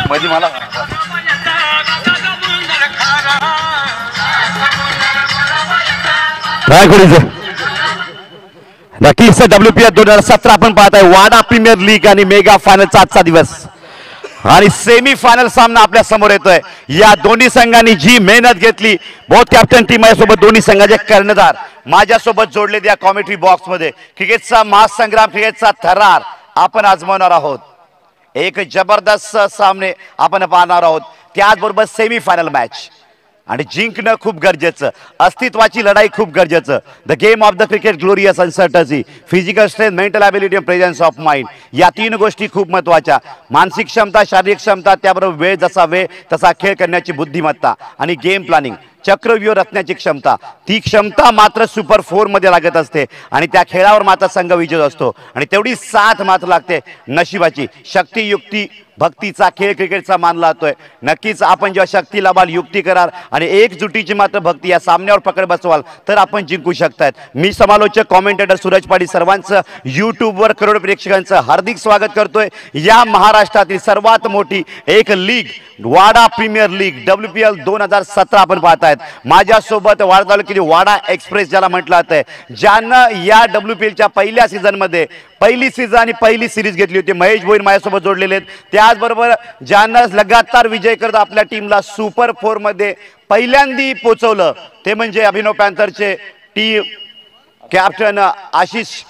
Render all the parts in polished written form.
मध्ये मला नक्कीच WPL 2017 आपण पाहत आहे. वाडा प्रीमियर लीग आणि मेगा फायनलचा आजचा दिवस आणि सेमी फायनल सामना आपल्या समोर येतोय. या दोन्ही संघांनी जी मेहनत घेतली, बहुत कॅप्टन टीम माझ्यासोबत दोन्ही संघाचे कर्णधार माझ्यासोबत जोडले त्या कॉमेंट्री बॉक्स मध्ये. क्रिकेटचा महासंग्राम, क्रिकेटचा थरार आपण आजमावणार आहोत. एक जबरदस्त सामने आपण पाहणार आहोत. त्याचबरोबर सेमी फायनल मॅच आणि जिंकणं खूप गरजेचं, अस्तित्वाची लढाई खूप गरजेचं. The game of the cricket, glorious uncertainty, physical strength, mental ability आणि प्रेझेन्स ऑफ माइंड, या तीन गोष्टी खूप महत्त्वाच्या. मानसिक क्षमता, शारीरिक क्षमता, त्याबरोबर वेळ जसा वेळ तसा खेळ करण्याची बुद्धिमत्ता आणि गेम प्लॅनिंग, चक्रव्यूह रचण्याची क्षमता. ती क्षमता मात्र सुपर 4 मध्ये लागत असते आणि त्या खेळावर मात्र संघ विजय असतो. आणि तेवढी साथ मात्र लागते नशिबाची. शक्ती युक्ती भक्तीचा खेळ क्रिकेटचा मानला जातोय. नक्कीच आपण जेव्हा शक्ती लावाल, युक्ती कराल आणि एकजुटीची मात्र भक्ती या सामन्यावर पकड बसवाल तर आपण जिंकू शकतात. मी समालोचक कॉमेंटेटर सूरज पाटील सर्वांचं यूट्यूबवर करोड प्रेक्षकांचं हार्दिक स्वागत करतोय. या महाराष्ट्रातील सर्वात मोठी एक लीग, वाडा प्रीमियर लीग WPL 2017 आपण पाहतायत. माझ्यासोबत वाडा तालुक्यातील वाडा एक्सप्रेस ज्याला म्हटलं जातंय, ज्यानं या WPLच्या पहिल्या सीझनमध्ये पहिली सीझन आणि पहिली सिरीज घेतली होती, महेश भोईर माझ्यासोबत जोडलेले आहेत. त्याचबरोबर ज्यानं लगातार विजय करत आपल्या टीमला सुपर 4 मध्ये पहिल्यांदा पोहोचवलं ते म्हणजे अभिनव पॅन्थरचे टीम कॅप्टन आशिष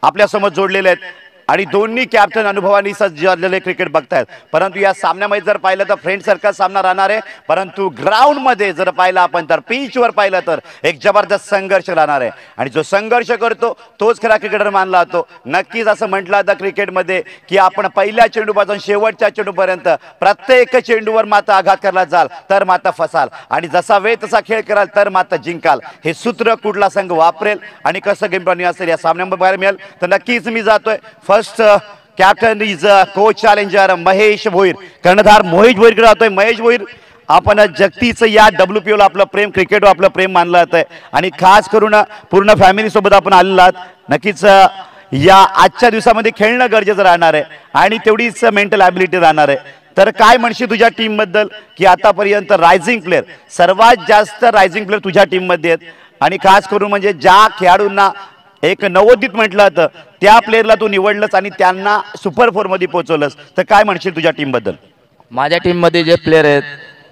आपल्यासमोर जोडलेले आहेत. आणि दोन्ही कॅप्टन अनुभवानी सज्ज झालेले क्रिकेट बघतायत. परंतु या सामन्यामध्ये जर पाहिलं तर फ्रेंड सर्कल सामना राहणार आहे. परंतु ग्राउंडमध्ये जर पाहिलं आपण तर पिचवर पाहिलं तर एक जबरदस्त संघर्ष राहणार आहे. आणि जो संघर्ष करतो तोच खरा क्रिकेटर मानला जातो. नक्कीच असं म्हटलं जातं क्रिकेटमध्ये की आपण पहिल्या चेंडूपासून शेवटच्या चेंडूपर्यंत प्रत्येक चेंडूवर मात्र आघात करायला जाल तर मात्र फसाल आणि जसा वेळ तसा खेळ कराल तर मात्र जिंकाल. हे सूत्र कुठला संघ वापरेल आणि कसं गेम प्लॅनिंग असेल या सामन्यामध्ये बघायला मिळेल. तर नक्कीच मी जातोय. First captain is coach challenger Mahesh Bhoir, कर्णधार महेश भोईरकडे जातोय. महेश भोईर, आपण जगतीचं या WPL आपलं प्रेम, क्रिकेटवर आपलं प्रेम मानलं जात आहे आणि खास करून पूर्ण फॅमिली सोबत आपण आलेलो आहात. नक्कीच या आजच्या दिवसामध्ये खेळणं गरजेचं राहणार आहे आणि तेवढीच मेंटल ॲबिलिटी राहणार आहे. तर काय म्हणशील तुझ्या टीम बद्दल की आतापर्यंत रायझिंग प्लेअर, सर्वात जास्त रायझिंग प्लेअर तुझ्या टीम मध्ये आहेत आणि खास करून म्हणजे ज्या खेळाडूंना एक नवोदित म्हटलं जातं त्या प्लेअरला तू निवडलंस आणि त्यांना सुपर 4 मध्ये पोहोचवलंस, तर काय म्हणशील तुझ्या टीम बद्दल? माझ्या टीम मध्ये जे प्लेअर आहेत,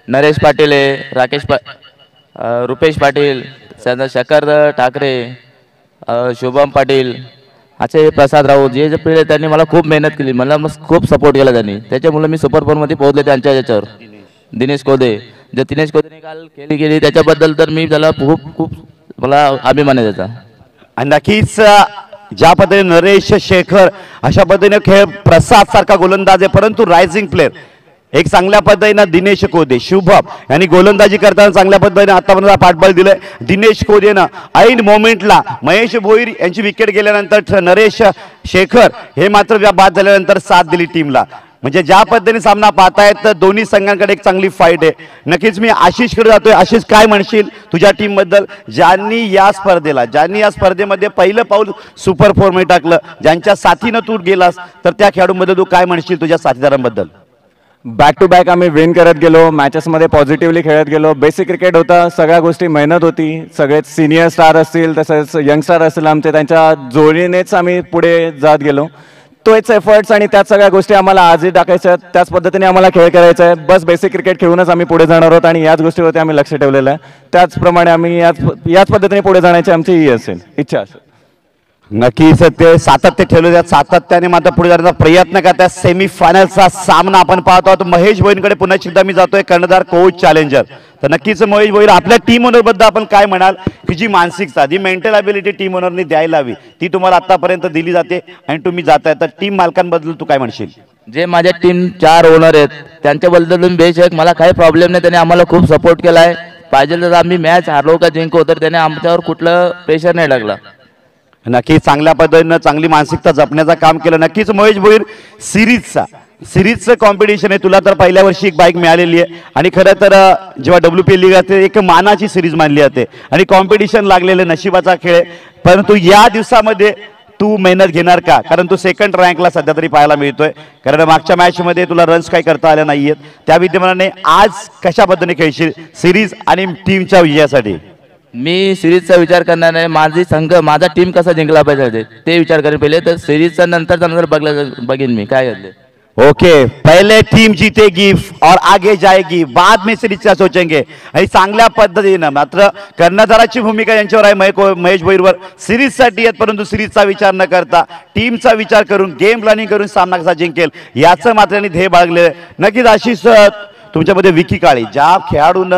नरेश पाटील आहे, रुपेश पाटील, शेखर ठाकरे, शुभम पाटील, असे प्रसाद राऊत, जे जे प्लेयर आहेत त्यांनी मला खूप मेहनत केली, मला खूप सपोर्ट केला त्यांनी. त्याच्यामुळे मी सुपर 4 मध्ये पोहोचले त्यांच्या याच्यावर. दिनेश कोदे, जे दिनेश कोदेने काल खेळी केली त्याच्याबद्दल तर मी त्याला खूप मला अभिमान आहे त्याचा. आणि नक्कीच ज्या पद्धतीने नरेश, शेखर अशा पद्धतीने खेळ, प्रसाद सारखा गोलंदाज आहे, परंतु रायझिंग प्लेअर एक चांगल्या पद्धतीने दिनेश कोदे, शुभम यांनी गोलंदाजी करताना चांगल्या पद्धतीने आतापर्यंत पाठबळ दिलंय. दिनेश कोदेनं ऐन मोमेंटला महेश भोईर यांची विकेट गेल्यानंतर नरेश, शेखर हे मात्र बाद झाल्यानंतर साथ दिली टीमला. म्हणजे ज्या पद्धतीने सामना पाहतायत दोन्ही संघांकडे एक चांगली फाईट आहे. नक्कीच मी आशिषकडे जातोय. आशिष, काय म्हणशील तुझ्या टीम बद्दल, ज्यांनी या स्पर्धेमध्ये पहिलं पाऊल सुपर 4 मध्ये टाकलं, ज्यांच्या साथीनं तू गेलास, तर त्या खेळाडूंबद्दल तू काय म्हणशील तुझ्या साथीदारांबद्दल? बॅक टू बॅक आम्ही विन करत गेलो, मॅचेसमध्ये पॉझिटिव्हली खेळत गेलो. बेसिक क्रिकेट होता, सगळ्या गोष्टी मेहनत होती. सगळेच सिनियर स्टार असतील तसेच यंग स्टार असतील आमचे, त्यांच्या जोडीनेच आम्ही पुढे जात गेलो. तोच एफर्ट्स आणि त्याच सगळ्या गोष्टी आम्हाला आजही टाकायच्या आहेत. त्याच पद्धतीने आम्हाला खेळ करायचा आहे. बस बेसिक क्रिकेट खेळूनच आम्ही पुढे जाणार आहोत आणि याच गोष्टीवरती आम्ही लक्ष ठेवलेलं आहे. त्याचप्रमाणे आम्ही याच पद्धतीने पुढे जाण्याची आमची इच्छा असेल. नक्कीच ते सातत्य ठेवले, सातत्याने मात्र पुढे जाण्याचा प्रयत्न करतात. सेमी फायनलचा सामना आपण पाहतो आहोत. महेश भोईरकडे पुन्हा एकदा मी जातोय, कर्णधार कोच चॅलेंजर. तर नक्कीच महेश भोईर, आपल्या टीम ओनर बद्दल आपण काय म्हणाल की जी मानसिकता, जी मेंटल ॲबिलिटी टीम ओनरने द्यायला हवी ती तुम्हाला आतापर्यंत दिली जाते आणि तुम्ही जाताय, तर टीम मालकांबद्दल तू काय म्हणशील? जे माझ्या टीम 4 ओनर आहेत त्यांच्याबद्दल बेशक मला काही प्रॉब्लेम नाही. त्यांनी आम्हाला खूप सपोर्ट केला आहे. पाहिजे तर आम्ही मॅच हारलो का जिंकलो तर त्याने आमच्यावर कुठलं प्रेशर नाही लागला. नक्कीच चांगल्या पद्धतीनं चांगली मानसिकता जपण्याचं काम केलं. नक्कीच महेश भोईर सिरीजचं कॉम्पिटिशन आहे. तुला तर पहिल्या वर्षी एक बाईक मिळालेली आहे आणि खरं तर जेव्हा WPL लीग असते एक मानाची सिरीज मानली जाते आणि कॉम्पिटिशन लागलेलं नशिबाचा खेळ आहे. परंतु या दिवसामध्ये तू मेहनत घेणार का? कारण तू सेकंड रँकला सध्या तरी पाहायला मिळतोय. कारण मागच्या मॅचमध्ये तुला रन्स काही करता आले नाहीयेत. त्या विद्यमानाने आज कशा पद्धतीने खेळशील सिरीज आणि टीमच्या विजयासाठी? मी सिरीजचा विचार करणार नाही. माझी संघ माझा टीम कसा जिंकला पाहिजे ते विचार करेन पहिले. तर सिरीजचा नंतर बघेन मी काय घडले. ओके, पहले टीम जीतेगी और आगे जाएगी, बाद में सीरीज का सोचेंगे. आणि चांगल्या पद्धतीनं मात्र कर्णधाराची भूमिका यांच्यावर आहे महेश भोईरवर. सिरीजसाठी आहेत परंतु सिरीजचा विचार न करता टीमचा विचार करून गेम प्लॅनिंग करून सामना कसा जिंकेल याचं मात्र त्यांनी ध्येय बाळगले. नक्कीच अशीच तुमच्यामध्ये विकी काळे ज्या खेळाडून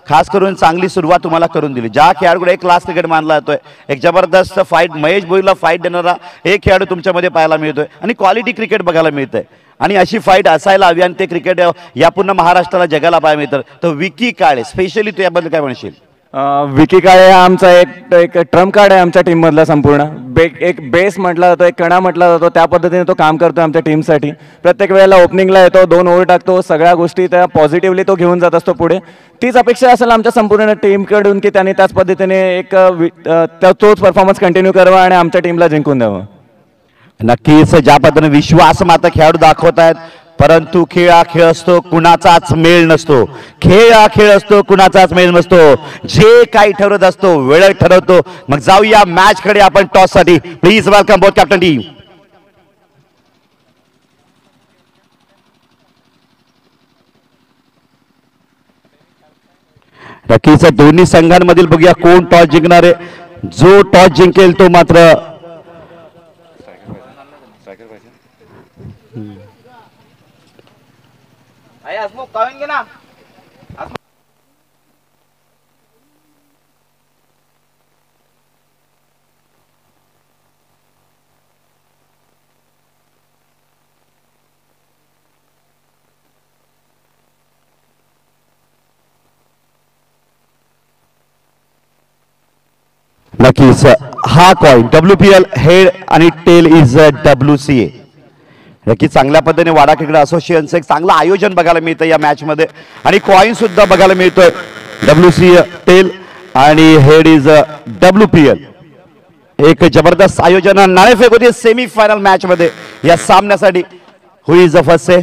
खास करून चांगली सुरुवात तुम्हाला करून दिली, ज्या खेळाडूकडे एक क्लास क्रिकेट मानला जातोय, एक जबरदस्त फाईट महेश भोईरला फाईट देणारा एक खेळाडू तुमच्यामध्ये पाहायला मिळतोय आणि क्वालिटी क्रिकेट बघायला मिळतंय. आणि अशी फाईट असायला हवी आणि ते क्रिकेट या पूर्ण महाराष्ट्राला जगाला पाहायला मिळतं. तर विकी काळे स्पेशली तू याबद्दल काय म्हणशील? विकी काळे हा आमचा एक ट्रम्प कार्ड आहे आमच्या टीममधला. संपूर्ण एक बेस म्हटला जातो, एक कणा म्हटला जातो. त्या पद्धतीने तो काम करतो आमच्या टीमसाठी. प्रत्येक वेळेला ओपनिंगला येतो, 2 ओव्हर टाकतो, सगळ्या गोष्टी त्या पॉझिटिव्हली तो घेऊन जात असतो पुढे. तीच अपेक्षा असेल आमच्या संपूर्ण टीमकडून की त्यांनी त्याच पद्धतीने तोच परफॉर्मन्स कंटिन्यू करावा आणि आमच्या टीमला जिंकून द्यावं. नक्कीच ज्या पद्धतीने विश्वास मात्र खेळाडू दाखवत आहेत. परंतु खेळ हा खेळ असतो, कुणाचाच मेळ नसतो. खेळ हा खेळ असतो, कुणाचाच मेळ नसतो. जे काही ठरवत असतो वेळ ठरवतो. मग जाऊया मॅच कडे आपण टॉस साठी. Please welcome both captain team. नक्कीच दोन्ही संघांमधील बघूया कोण टॉस जिंकणार आहे. जो टॉस जिंकेल तो मात्र नक्कीच हा कॉइन WPL हेड आणि टेल इज WCA. नक्की चांगल्या पद्धतीने वाडा क्रिकेट असोसिएशनचं एक चांगलं आयोजन बघायला मिळतं या मॅच मध्ये आणि कॉइन सुद्धा बघायला मिळतोय. WCA टेल आणि हेड इज WPL. एक जबरदस्त आयोजन. नाणेफेक होती सेमी फायनल मॅच मध्ये या सामन्यासाठी. Who is the first say?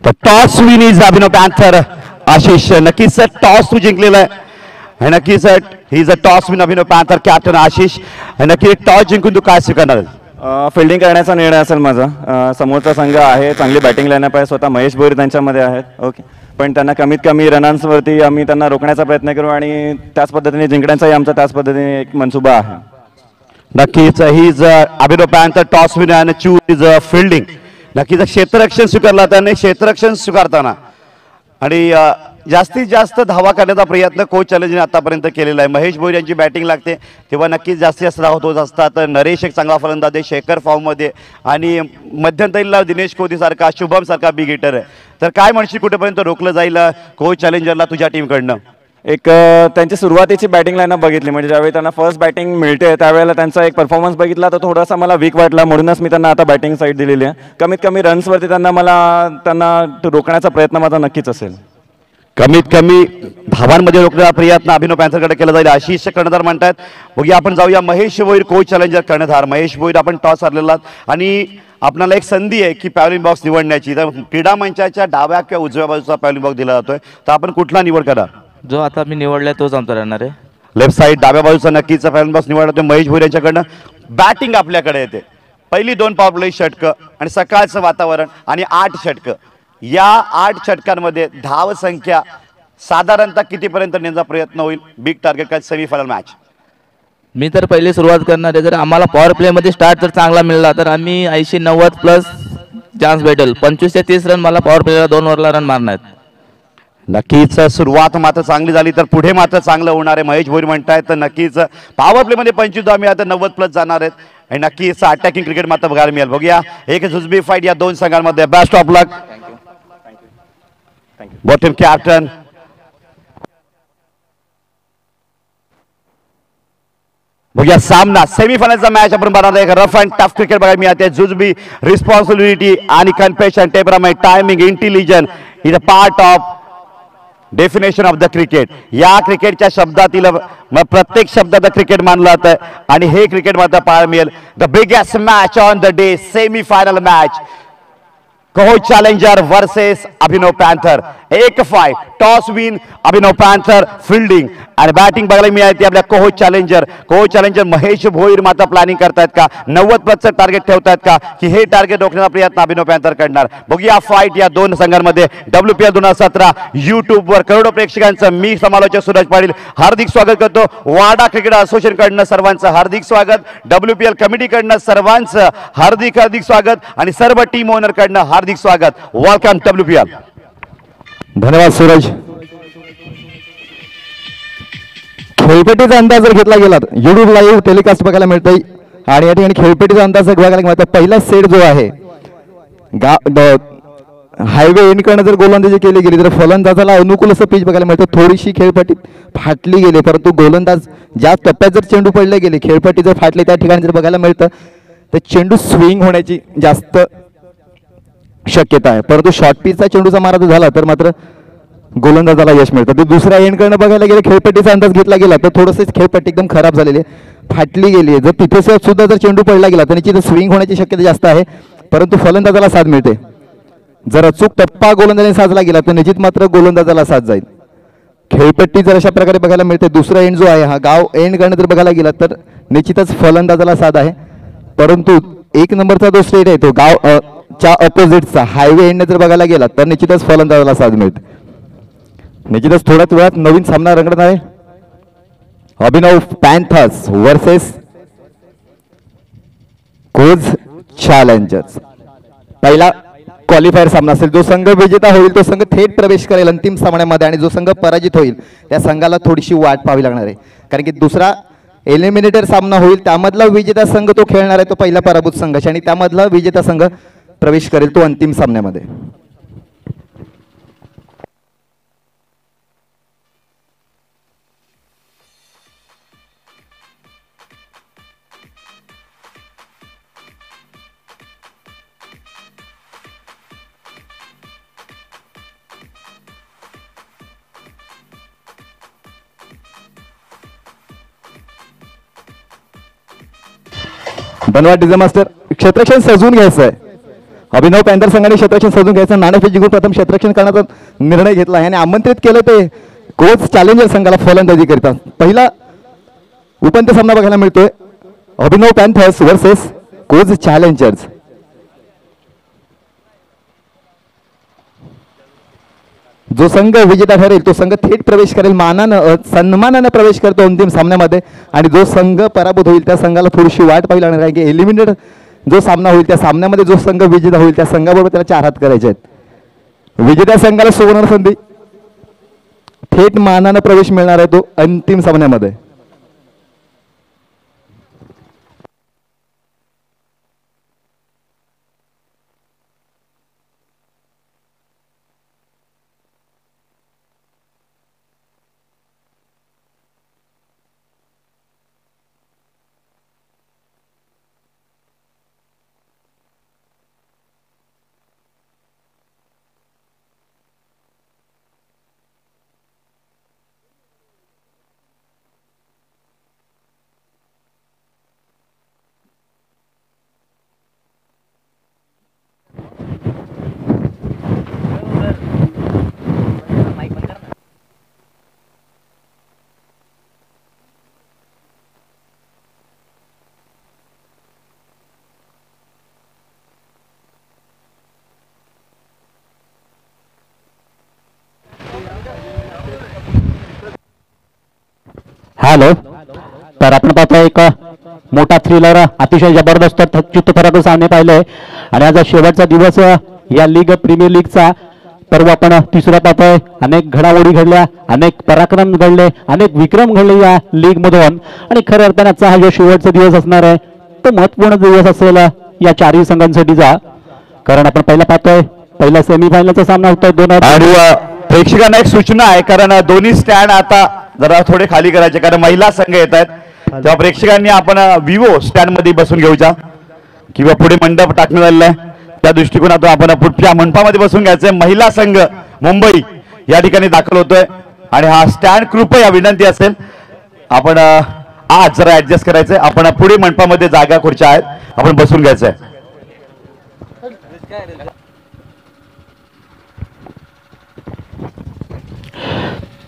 The toss win is Abhinav Panther. Ashish नक्कीच टॉस तू जिंकलेला आहे. नक्कीच he is a toss win Abhinav Panther captain Ashish. नक्की टॉस जिंकून तू काय स्वीकारणार? फिल्डिंग करण्याचा निर्णय असेल माझा. समोरचा संघ आहे, चांगली बॅटिंग लाईनअप आहे, स्वतः महेश भोईर त्यांच्यामध्ये आहेत. ओके, पण त्यांना कमीत कमी रनांसवरती आम्ही त्यांना रोखण्याचा प्रयत्न करू आणि त्याच पद्धतीने जिंकण्याचाही आमचा त्याच पद्धतीने एक मनसुबा आहे. नक्कीच he is Abhinav panther toss win आणि चूज इज फिल्डिंग. नक्कीच क्षेत्ररक्षण स्वीकारला त्याने. क्षेत्ररक्षण स्वीकारताना आणि जास्तीत जास्त धावा करण्याचा प्रयत्न कोच चॅलेंजने आतापर्यंत केलेला आहे. महेश भोईर यांची बॅटिंग लागते तेव्हा नक्कीच जास्तीत जास्त धावा होत असतात. नरेश एक चांगला फलंदाज आहे, शेखर फॉर्ममध्ये आणि मध्यंतरीला दिनेश कोहली सारखा, शुभम सारखा बिग हिटर आहे. तर काय म्हणशील कुठेपर्यंत रोखलं जाईल कोच चॅलेंजरला तुझ्या टीमकडनं? एक त्यांची सुरुवातीची बॅटिंग लाईनअप बघितली, म्हणजे ज्यावेळी त्यांना फर्स्ट बॅटिंग मिळते त्यावेळेला त्यांचा एक परफॉर्मन्स बघितला तर थोडासा मला वीक वाटला. म्हणूनच मी त्यांना आता बॅटिंग साईड दिलेली आहे. कमीत कमी रन्सवरती त्यांना रोखण्याचा प्रयत्न माझा नक्कीच असेल. कमीत कमी धावांमध्ये रोखण्याचा प्रयत्न अभिनव पॅन्थरकडे केला जाईल. आशिष कर्णधार म्हणतात. बघूया आपण जाऊया महेश भोईर कोच चॅलेंजर कर्णधार. महेश भोईर आपण टॉस हरलेला आणि आपल्याला एक संधी आहे की पॅव्हलिन बॉक्स निवडण्याची. तर क्रीडा मंचाच्या डाव्या किंवा उजव्या बाजूचा पॅव्हलिन बॉक्स दिला जातोय. तर आपण कुठला निवड करा? जो आता मी निवडलाय तोच आमचा राहणार आहे. लेफ्ट साईड डाव्या बाजूचा नक्कीच पॅव्हलिन बॉक्स निवडला. महेश भोईर यांच्याकडनं बॅटिंग आपल्याकडे येते. पहिली 2 पॉवर प्ले षटकं आणि सकाळचं वातावरण आणि 8 षटकं. या 8 षटकांमध्ये धाव संख्या साधारणतः कितीपर्यंत नेण्याचा प्रयत्न होईल? बिग टार्गेट काय सेमीफायनल मॅच? मी तर पहिली सुरुवात करणार आहे. जर आम्हाला पॉवर प्लेमध्ये स्टार्ट जर चांगला मिळाला तर आम्ही 80-90 प्लस चान्स भेटेल. 25 ते 30 रन मला पॉवर प्लेला 2 ओव्हरला रन मारणार आहेत. नक्कीच सुरुवात मात्र चांगली झाली तर पुढे मात्र चांगलं होणार आहे. महेश भोईर म्हणतायत तर नक्कीच पॉवर प्लेमध्ये 25 मिळाला तर 90 प्लस जाणार आहेत आणि नक्कीच अटॅकिंग क्रिकेट मात्र बघायला मिळेल. बघूया एक जुजबी फाईट या 2 संघांमध्ये. Best of luck. Thank you. Team captain बघूया सामना सेमीफायनलचा मॅच आपण बघणार एक रफ अँड टफ क्रिकेट बघायला मिळते. जुजबी रिस्पॉन्सिबिलिटी आणि confession temperament timing intelligence is a part of definition of the cricket. या क्रिकेटच्या शब्दातील प्रत्येक शब्दात क्रिकेट मानलं जातं आणि हे क्रिकेट मात्र पाहायला मिळेल. The biggest match on the day, semifinal match, Kohoj challenger versus Abhinav panther. 1-5 toss win Abhinav panther, fielding आणि बॅटिंग बघायला मिळाली आपल्या कोहोज चॅलेंजर महेश भोईर मात्र प्लॅनिंग करतायत का, 90% टार्गेट ठेवतायत का, की हे टार्गेट रोखण्याचा प्रयत्न अभिनव पॅन्थर करणार. बघूया फाईट या दोन संघांमध्ये. WPL 2017 युट्यूबवर करोडो प्रेक्षकांचं मी समालोचक सूरज पाटील हार्दिक स्वागत करतो. वाडा क्रिकेट असोसिएशन कडनं सर्वांचं हार्दिक स्वागत, WPL कमिटी कडनं सर्वांचं हार्दिक स्वागत आणि सर्व टीम ओनर कडनं हार्दिक स्वागत. Welcome WPL. धन्यवाद सूरज. खेळपेटीचा अंदाज जर घेतला गेला युट्यूब लाईव्ह टेलिकास्ट बघायला मिळतोय आणि या ठिकाणी खेळपेटीचा अंदाज बघायला मिळतो. पहिला सेट जो आहे हायवे एंडकडनं जर गोलंदाजी केली गेली तर फलंदाजाला अनुकूल असं पिच बघायला मिळतं. थोडीशी खेळपट्टी फाटली गेली परंतु गोलंदाज ज्या टप्प्यात जर चेंडू पडले गेले खेळपट्टी जर फाटली त्या ठिकाणी जर बघायला मिळतं तर चेंडू स्विंग होण्याची जास्त शक्यता आहे. परंतु शॉर्ट पिचचा चेंडूचा मारा झाला तर मात्र गोलंदाजाला यश मिळतं. ते दुसऱ्या एंडकडनं बघायला गेले खेळपट्टीचा अंदाज घेतला गेला तर थोडंसं खेळपट्टी एकदम खराब झालेली आहे, फाटली गेली आहे. जर तिथे सुद्धा जर चेंडू पडला गेला तर निश्चित स्विंग होण्याची शक्यता जास्त आहे परंतु फलंदाजाला साथ मिळते. जर अचूक टप्पा गोलंदाजाने साधला गेला तर निश्चित मात्र गोलंदाजाला साथ जाईल. खेळपट्टी जर अशा प्रकारे बघायला मिळते. दुसरा एंड जो आहे हा गाव एंडकडनं जर बघायला गेला तर निश्चितच फलंदाजाला साथ आहे परंतु 1 नंबरचा जो स्ट्रेट आहे तो गाव च्या अपोजिटचा हायवे एंड जर बघायला गेला तर निश्चितच फलंदाजाला साथ मिळते. निश्चितच थोड्याच वेळात नवीन सामना रंगणार आहे. अभिनव पॅन्थर्स वर्सेस कोहोज चॅलेंजर्स. पहिला क्वालिफायर सामना असेल. जो संघ विजेता होईल तो संघ थेट प्रवेश करेल अंतिम सामन्यामध्ये आणि जो संघ पराजित होईल त्या संघाला थोडीशी वाट पाहावी लागणार आहे कारण की दुसरा एलिमिनेटर सामना होईल त्यामधला विजेता संघ तो खेळणार आहे तो पहिला पराभूत संघाशी आणि त्यामधला विजेता संघ प्रवेश करेल तो अंतिम सामन्यामध्ये. धन्यवाद डीजे मास्टर. क्षेत्ररक्षण सजवून घ्यायचं आहे. अभिनव पॅन्थर संघाने क्षेत्ररक्षण सजवून घ्यायचं. नाणेफेक जिंकून प्रथम क्षेत्ररक्षण करण्याचा निर्णय घेतला आहे आणि आमंत्रित केलं ते कोहोज चॅलेंजर संघाला फलंदाजी करतात. पहिला उपांत्य सामना बघायला मिळतोय अभिनव पॅन्थर्स वर्सेस कोहोज चॅलेंजर्स. जो संघ विजेता ठरेल तो संघ थेट प्रवेश करेल मानानं सन्मानानं प्रवेश करतो अंतिम सामन्यामध्ये आणि जो संघ पराभूत होईल त्या संघाला थोडीशी वाट पाहावी लागणार आहे की एलिमिनेट जो सामना होईल त्या सामन्यामध्ये जो संघ विजेता होईल त्या संघाबरोबर त्याला 4 हात करायचे आहेत. विजेत्या संघाला सुवर्ण संधी, थेट मानानं प्रवेश मिळणार आहे तो अंतिम सामन्यामध्ये. हॅलो. तर आपण पाहतोय एक मोठा थ्रिलर अतिशय जबरदस्त चित्तथरारक सामने पाहिले आणि आज शेवटचा दिवस या लीग प्रीमियर लीगचा. तर आपण तिसरा पाहतोय अनेक घडामोडी घडल्या, अनेक पराक्रम घडले, अनेक विक्रम घडले या लीग मधून आणि खऱ्या अर्थाने आजचा हा जो शेवटचा दिवस असणार आहे तो महत्वपूर्ण दिवस असेल या चारही संघांसाठीचा. कारण आपण पहिला पाहतोय पहिला सेमीफायनलचा सामना होतोय 2 प्रेक्षकांना एक सूचना आहे, कारण दोन्ही स्टँड आता जरा थोडे खाली करायचे, कारण महिला संघ येत आहेत. तेव्हा प्रेक्षकांनी आपण विवो स्टँड मध्ये बसून घेऊया किंवा पुढे मंडप टाकण्यात आलेला आहे त्या दृष्टिकोनातून आपण पुढच्या मंडपामध्ये बसून घ्यायचंय. महिला संघ मुंबई या ठिकाणी दाखल होतोय आणि हा स्टँड कृपया विनंती असेल आपण आज जरा ऍडजस्ट करायचंय. आपण पुढे मंडपामध्ये जागा खुर्च्या आहेत, आपण बसून घ्यायचंय.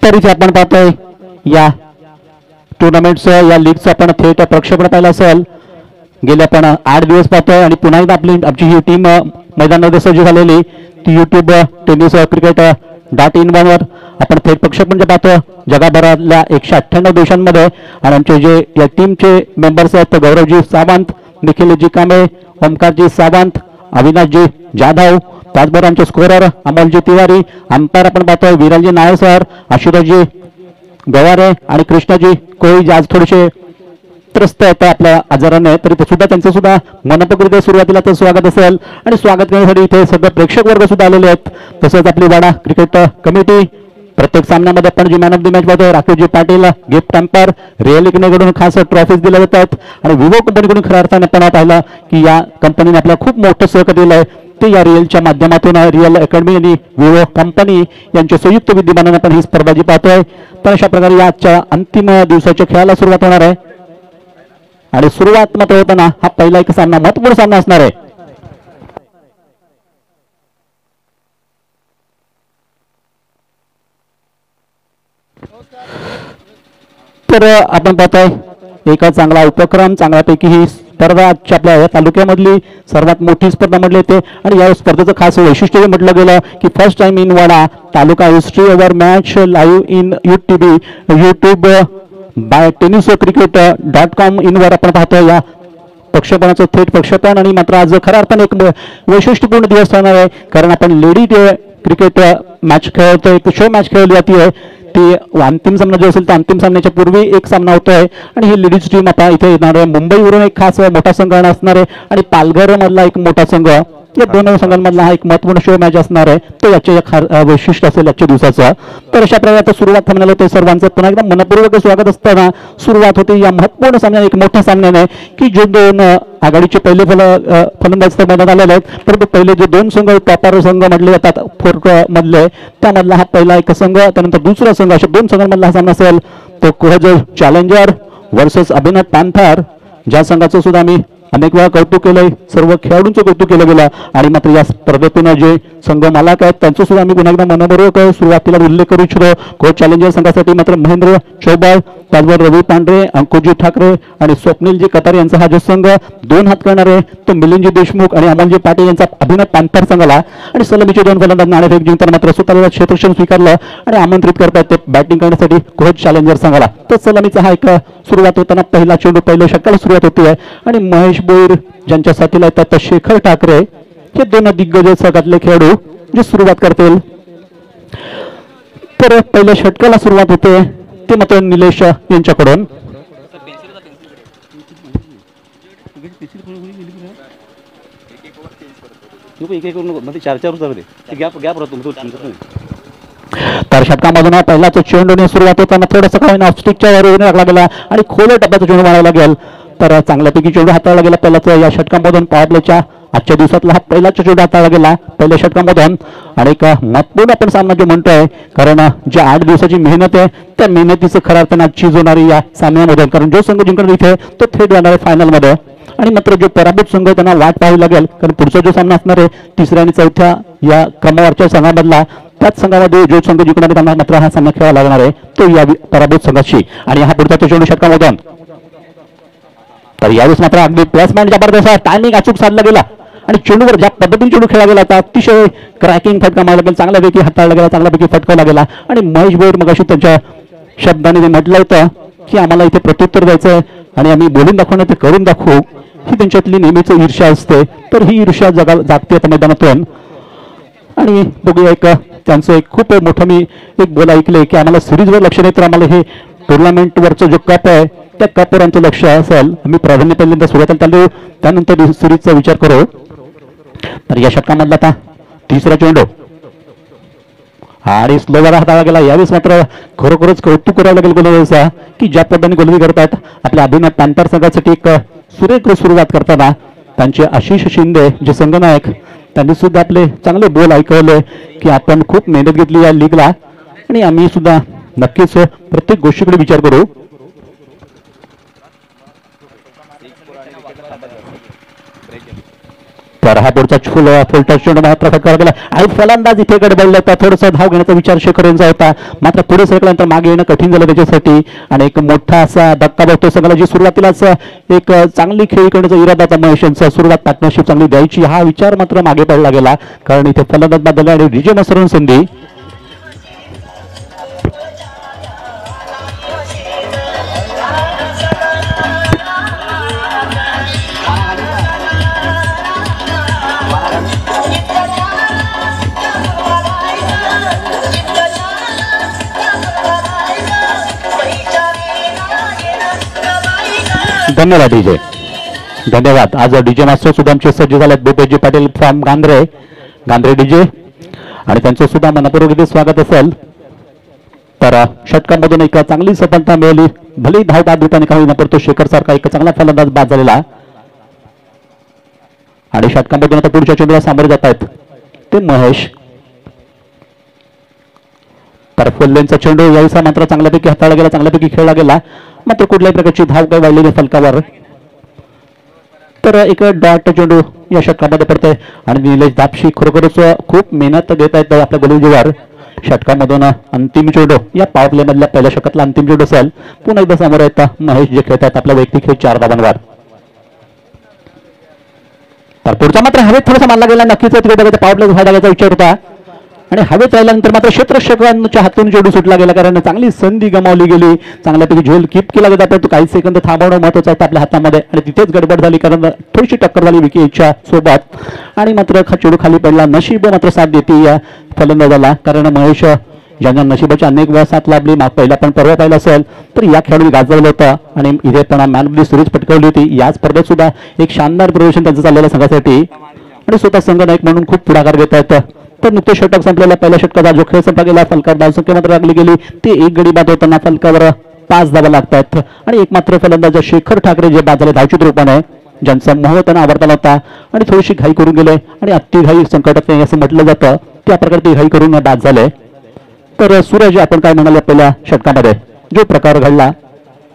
तरीच आपण पाहतोय या टुर्नामेंटचं या लीगचं आपण थेट प्रक्षेपण पाहिलं असेल. गेले आपण 8 दिवस पाहतोय आणि पुन्हा एकदा आमची ही टीम मैदानामध्ये सज्ज झालेली ती YouTube टेनिस क्रिकेट .in वर आपण थेट प्रक्षेपण जे पाहतो जगभरातल्या 198 देशांमध्ये. आणि आमचे जे या टीमचे मेंबर्स आहेत गौरवजी सावंत, निखिलजी कांबळे, ओमकारजी सावंत, अविनाशजी जाधव, त्याचबरोबर आमचे स्कोरर अमोलजी तिवारी, अंपायर आपण पाहतोय विरालजी नायर सर, आशुतोषजी गवारे आणि कृष्णाजी कोळी, जे आज थोडेसे त्रस्त आहेत आपल्या आजाराने, तरी ते सुद्धा त्यांचं सुद्धा मनपूर्वक सुरुवातीला तर स्वागत असेल. आणि स्वागत करण्यासाठी इथे सगळे प्रेक्षक वर्ग सुद्धा आलेले आहेत. तसंच आपली वाडा क्रिकेट कमिटी प्रत्येक सामन्यामध्ये आपण जी मॅन ऑफ द मॅच पाहतोय राकेशजी पाटील गिफ्ट एम्पायर रिअलिटीकडून खास ट्रॉफीज दिल्या जात आहेत. आणि विवो कंपनीकडून खऱ्या अर्थाने आपण पाहिलं की या कंपनीने आपल्याला खूप मोठं सहकार्य दिलं आहे. ते या रिअलच्या माध्यमातून रिअल अकॅडमी आणि विवो कंपनी यांच्या संयुक्त विद्यमानाने आपण ही स्पर्धा जी पाहतोय. तर अशा प्रकारे या आजच्या अंतिम दिवसाच्या खेळाला सुरुवात होणार आहे. आणि सुरुवात मात्र होताना हा पहिला एक सामना महत्त्वपूर्ण सामना असणार आहे. तर आपण पाहतोय एका चांगला उपक्रम, चांगल्यापैकी ही स्पर्धा आजच्या आपल्या या तालुक्यामधली सर्वात मोठी स्पर्धा म्हटली येते. आणि या स्पर्धेचं खास वैशिष्ट्य म्हटलं गेलं की first time in Wada taluka history over match live in YouTube by tennis cricket .com इन वर आपण पाहतोय या प्रक्षेपणाचं थेट प्रक्षेपण. आणि मात्र आज खऱ्या अर्थाने एक वैशिष्ट्यपूर्ण दिवस राहणार आहे, कारण आपण लेडी क्रिकेट मॅच खेळतोय, एक शो मॅच खेळली जाते. ती अंतिम सामना जो असेल तर अंतिम सामन्याच्या पूर्वी एक सामना होतोय. आणि ही लेडीज टीम आता इथे येणार आहे. मुंबईवरून एक खास मोठा संघ असणार आहे आणि पालघर मधला एक मोठा संघ, या दोन संघांमधला हा एक महत्त्वपूर्ण शो मॅच असणार आहे. तो याचे वैशिष्ट्य असेल आजच्या दिवसाचं. तर अशा प्रकारे आता सुरुवात म्हणाले ते सर्वांचं पुन्हा एकदा मनपूर्वक स्वागत असताना सुरुवात होते या महत्त्वपूर्ण सामन्या एक मोठ्या सामन्याने की जे दोन आघाडीचे पहिले फलंदाज मैदानात आलेले आहेत. परंतु पहिले जे दोन संघ टॉपर संघ म्हटले जातात फोर्क मधले, त्यामधला हा पहिला एक संघ, त्यानंतर दुसरा संघ, अशा दोन संघांमधला हा सामना असेल. तो कोहज चॅलेंजर वर्सेस अभिनव पॅन्थर, ज्या संघाचं सुद्धा आम्ही अनेक वेळा कौतुक केलंय, सर्व खेळाडूंचं कौतुक केलं गेलं. आणि मात्र या स्पर्धेतून जे संघ मालक आहेत त्यांचं सुद्धा आम्ही पुन्हा एकदा मनपूर्वक सुरुवातीला उल्लेख करू इच्छितो. कोच चॅलेंजर संघासाठी मात्र महेंद्र चौबाळ, त्याचबरोबर रवी पांढरे, अंकुजी ठाकरे आणि स्वप्नीलजी कतार यांचा हा जो संघ दोन हात करणार आहे तो मिलिंदजी देशमुख आणि अमोलजी पाटील यांचा अभिनव पॅन्थर संघाला. आणि सलामीचे दोन फलंदाज नाणेफेक जिंकताना मात्र स्वतःला क्षेत्ररक्षण स्वीकारलं आणि आमंत्रित करतात ते बॅटिंग करण्यासाठी कोच चॅलेंजर संघाला. तर सलामीचा हा एक सुरुवात होताना पहिला चेंडू पहिल्या षटकाला सुरुवात होती आहे. आणि महेश बोईर ज्यांच्या साथीला येतात शेखर ठाकरे हे दोन दिग्गज संघातले खेळाडू जे सुरुवात करतील. तर पहिल्या षटकाला सुरुवात होते ते मात्र निलेश यांच्याकडून. तर षटकामधून पहिलाच चेंडूने सुरुवात होताना थोडासा काही ऑफस्टिकच्या वर लागला गेला आणि खोल टप्प्याचा चेंडू मारायला लागेल. तर चांगल्यापैकी चेंडू हाताळला गेला पहिलाच या षटकामधून. पॉवरप्लेच्या आजच्या दिवसातला हा पहिलाच चेंडू हाताळला गेला पहिल्या षटकामधून. आणि एक महत्त्वपूर्ण आपण सामना जो म्हणतोय, कारण जे 8 दिवसाची मेहनत आहे त्या मेहनतीचं खऱ्या अर्थाने आज चीज होणारी या सामन्यामधून, कारण जो संघ जिंकणार इथे तो थेट जाणार आहे फायनलमध्ये. आणि मात्र जो पराभूत संघ त्यांना वाट पाहावी लागेल, कारण पुढचा जो सामना असणार आहे तिसऱ्या आणि चौथ्या या क्रमवारच्या संघामधला, त्याच संघामध्ये जो संघ जिंकणार त्यांना मात्र हा सामना खेळावा लागणार आहे तो या पराभूत संघाची. आणि हा पुढचा चेंडू षटकामधून. तर यावेळेस मात्र अगदी प्लेसमेंट जबरदस्त टायमिंग अचूक साधला गेला आणि चेंडूवर ज्या पद्धतीने चेंडू खेळला गेला अतिशय क्रॅकिंग फटका मारला गेला, चांगल्यापैकी हाताळला गेला, चांगल्यापैकी फटकावला गेला. आणि महेश बोईर मगाशी त्यांच्या शब्दाने म्हटलं होतं की आम्हाला इथे प्रत्युत्तर द्यायचं आणि आम्ही बोलून दाखवणं ते करून दाखवू, ही त्यांच्यातली नेहमीच ईर्ष्या असते. तर ही ईर्ष्या जागते आता मैदानातून. आणि बघूया एक त्यांचं एक खूप मोठं मी एक बोल ऐकले की आम्हाला सिरीजवर लक्ष नाही तर आम्हाला हे टुर्नामेंटवरचं जो कप आहे त्या कपवर आमचं लक्ष असेल. आम्ही प्राधान्य पहिल्यांदा सुरुवातीला चालू, त्यानंतर सिरीजचा विचार करू. तर या षटकामधला आता तिसरा चेंडू आणि स्लोवर हाताळला गेला. यावेळेस मात्र खरोखरच कौतुक करावं लागेल गोलंदाजाचा की ज्या पद्धतीने गोलंदाजी करतात. आपल्या अभिनव पॅन्थर संघासाठी एक सुरेख सुरुवात करताना त्यांचे आशिष शिंदे जे संघनायक त्यांनी सुद्धा आपले चांगले बोल ऐकवले की आपण खूप मेहनत घेतली या लीगला आणि आम्ही सुद्धा नक्कीच प्रत्येक गोष्टीकडे विचार करू. तर हा पुढचा फुल टच चेंडू मात्र फटकारा गेला आणि फलंदाज इथे गडबडला होता. थोडासा धाव घेण्याचा विचार शेखर यांचा होता, मात्र पुढे सरकल्यानंतर मागे येणं कठीण झालं त्याच्यासाठी आणि एक मोठा असा धक्का बसतो संघाला. जी सुरुवातीलाच एक चांगली खेळी करण्याचा इरादा महेश यांचा, सुरुवात पार्टनरशिप चांगली द्यायची हा विचार मात्र मागे पडला गेला कारण इथे फलंदाज बदलला आणि विजय मसरून संधी. धन्यवाद डीजे, धन्यवाद. आज डीजे मास्टर सुद्धा आमचे सज्ज झालेत. भूपेशजी पाटील फ्रॉम गांधरे डीजे आणि त्यांचं सुद्धा मनपूर्वक इथे स्वागत असेल. तर षटकांमधून एक चांगली सफलता मिळाली. भले धाव बाद देताना काही न पडतो शेखर सारखा एक चांगला फलंदाज बाद झालेला आणि षटकांमधून आता पुढच्या चेंडूला सामोरे जात आहेत ते महेश. तर फुल्लेंचा चेंडू यावेळेस मात्र चांगल्यापैकी हाताळला गेला, चांगल्यापैकी खेळला गेला, मात्र कुठल्याही प्रकारची धाव काही वाढलेली फलकावर. तर एक डॉट चेंडू या षटकामध्ये पडतोय आणि निलेश दापशी खरोखरच खूप मेहनत घेत आहेत आपल्या गोलंदाजीवर. षटकामधून अंतिम चेंडू या पॉवर प्ले मधल्या पहिल्या षटकातला अंतिम चेंडू असेल. पुन्हा एकदा समोर येतात महेश जे खेळतात आपला वैयक्तिक खेळ 4 धावांवर. तर पुढचा मात्र हवेत थोडासा मानला गेला. नक्कीच पॉवर प्ले फायदा घ्यायचा विचार होता आणि हवेत राहिल्यानंतर मात्र क्षेत्ररक्षकांच्या हातून चेंडू सुटला गेला कारण चांगली संधी गमावली गेली. चांगल्यापैकी झोल कीप केला गेला परंतु काही सेकंद थांबवणं महत्वाचं आहे आपल्या हातामध्ये आणि तिथेच गडबड झाली कारण थोडीशी टक्कर झाली विकेटच्या सोबत आणि मात्र चेंडू खाली पडला. नशीब मात्र साथ देते या फलंदाजाला कारण महेश ज्यांना नशिबाची अनेक वेळा साथ लाभली. पहिला पण परवा पाहिला असेल तर या खेळाडूने गाजवलं होतं आणि इथे पण मॅन ऑफ द सिरीज पटकावली होती. या स्पर्धेत सुद्धा एक शानदार प्रदर्शन त्यांचं चाललेलं संघासाठी आणि स्वतः संघनायक म्हणून खूप पुढाकार घेत आहेत. तर नुकते षटक संपलेला पहिल्या षटकाचा जो खेळ संपला गेला फलकावर धावसंख्या मात्र लागली गेली. ते एक गडी बाद होताना फलकावर 5 धावा लागतात आणि एक मात्र फलंदाज शेखर ठाकरे जे बाद झाले धावचित रूपाने ज्यांचा मोह त्यांना आवडता होता आणि थोडीशी घाई करून गेले आणि अति घाई संकटात नाही असं म्हटलं जातं त्या प्रकारे ती घाई करून बाद झाले. तर सूरज आपण काय म्हणाले पहिल्या षटकामध्ये जो प्रकार घडला?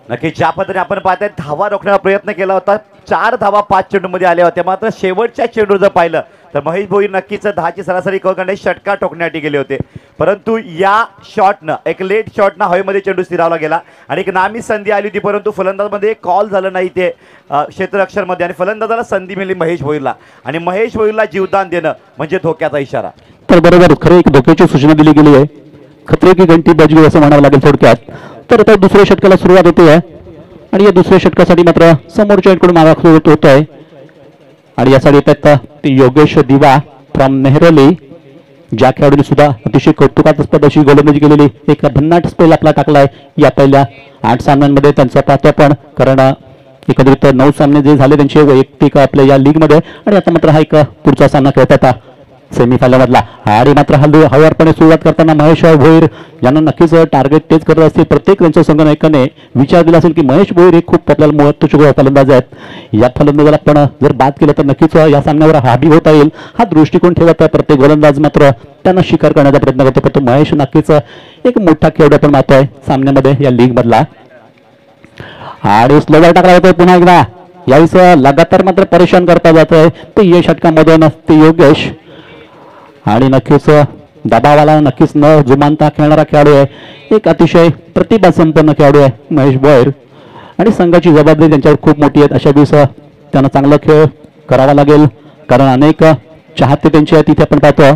नक्की ज्या पद्धतीने आपण पाहताय धावा रोखण्याचा प्रयत्न केला होता. 4 धावा 5 चेंडूमध्ये आल्या होत्या, मात्र शेवटच्या चेंडू जर पाहिलं तर महेश भोईर नक्कीच 10ची सरासरी करण्यासाठी षटका ठोकण्यासाठी गेले होते परंतु या शॉटनं एक लेट शॉटनं हवेमध्ये चेंडू स्थिरावला गेला आणि एक नामी संधी आली होती परंतु फलंदाजमध्ये कॉल झालं नाही ते क्षेत्ररक्षणमध्ये आणि फलंदाजाला संधी मिळाली महेश भोईरला आणि महेश भोईरला जीवदान देणं म्हणजे धोक्याचा इशारा. तर बरोबर खरं एक धोक्याची सूचना दिली गेली आहे. खतरे की घंटी बजगी असं म्हणावं लागेल थोडक्यात. तर आता दुसऱ्या षटकाला सुरुवात होते आणि या दुसऱ्या षटकासाठी मात्र समोरच्या इकडून मारा होत आहे आणि यासाठी येतात ते योगेश दिवा फ्रॉम नेहरली ज्या खेळाडूंनी सुद्धा अतिशय कौतुकास्पद अशी गोलंदाजी केलेली एक भन्नाट स्पेल आपला टाकलाय या पहिल्या 8 सामन्यांमध्ये त्यांचा पाहतो आपण कारण एकंदरीत 9 सामने जे झाले त्यांचे वैयक्तिक आपल्या या लीग मध्ये आणि आता मात्र हा एक पुढचा सामना खेळत आहे सेमीफायनल मधला आणि मात्र हळूवारपणे सुरुवात करताना महेश भोईर यांना नक्कीच टार्गेट तेच करत असतील. प्रत्येक त्यांच्या संघनायकाने विचार दिला असेल की महेश भोईर हे खूप आपल्याला महत्त्वाचे फलंदाज आहेत. या फलंदाजाला आपण जर बाद केलं तर नक्कीच या सामन्यावर हावी होता येईल हा दृष्टिकोन ठेवत आहे प्रत्येक गोलंदाज मात्र त्यांना शिकार करण्याचा प्रयत्न करतो. पण तो महेश नक्कीच एक मोठा खेळाडू आपण पाहतोय सामन्यामध्ये या लीग मधला आणि स्लोवर टाकला होता पुन्हा एकदा यावेळेस लगातार मात्र परेशान करता जात आहे ते या षटकांमधून ते योगेश आणि नक्कीच दबावाला नक्कीच न जुमानता खेळणारा खेळाडू आहे. एक अतिशय प्रतिभा संपन्न खेळाडू आहे महेश भोईर आणि संघाची जबाबदारी त्यांच्यावर खूप मोठी आहे. अशा दिवस त्यांना चांगला खेळ करावा लागेल कारण अनेक चाहते त्यांचे तिथे आपण पाहतो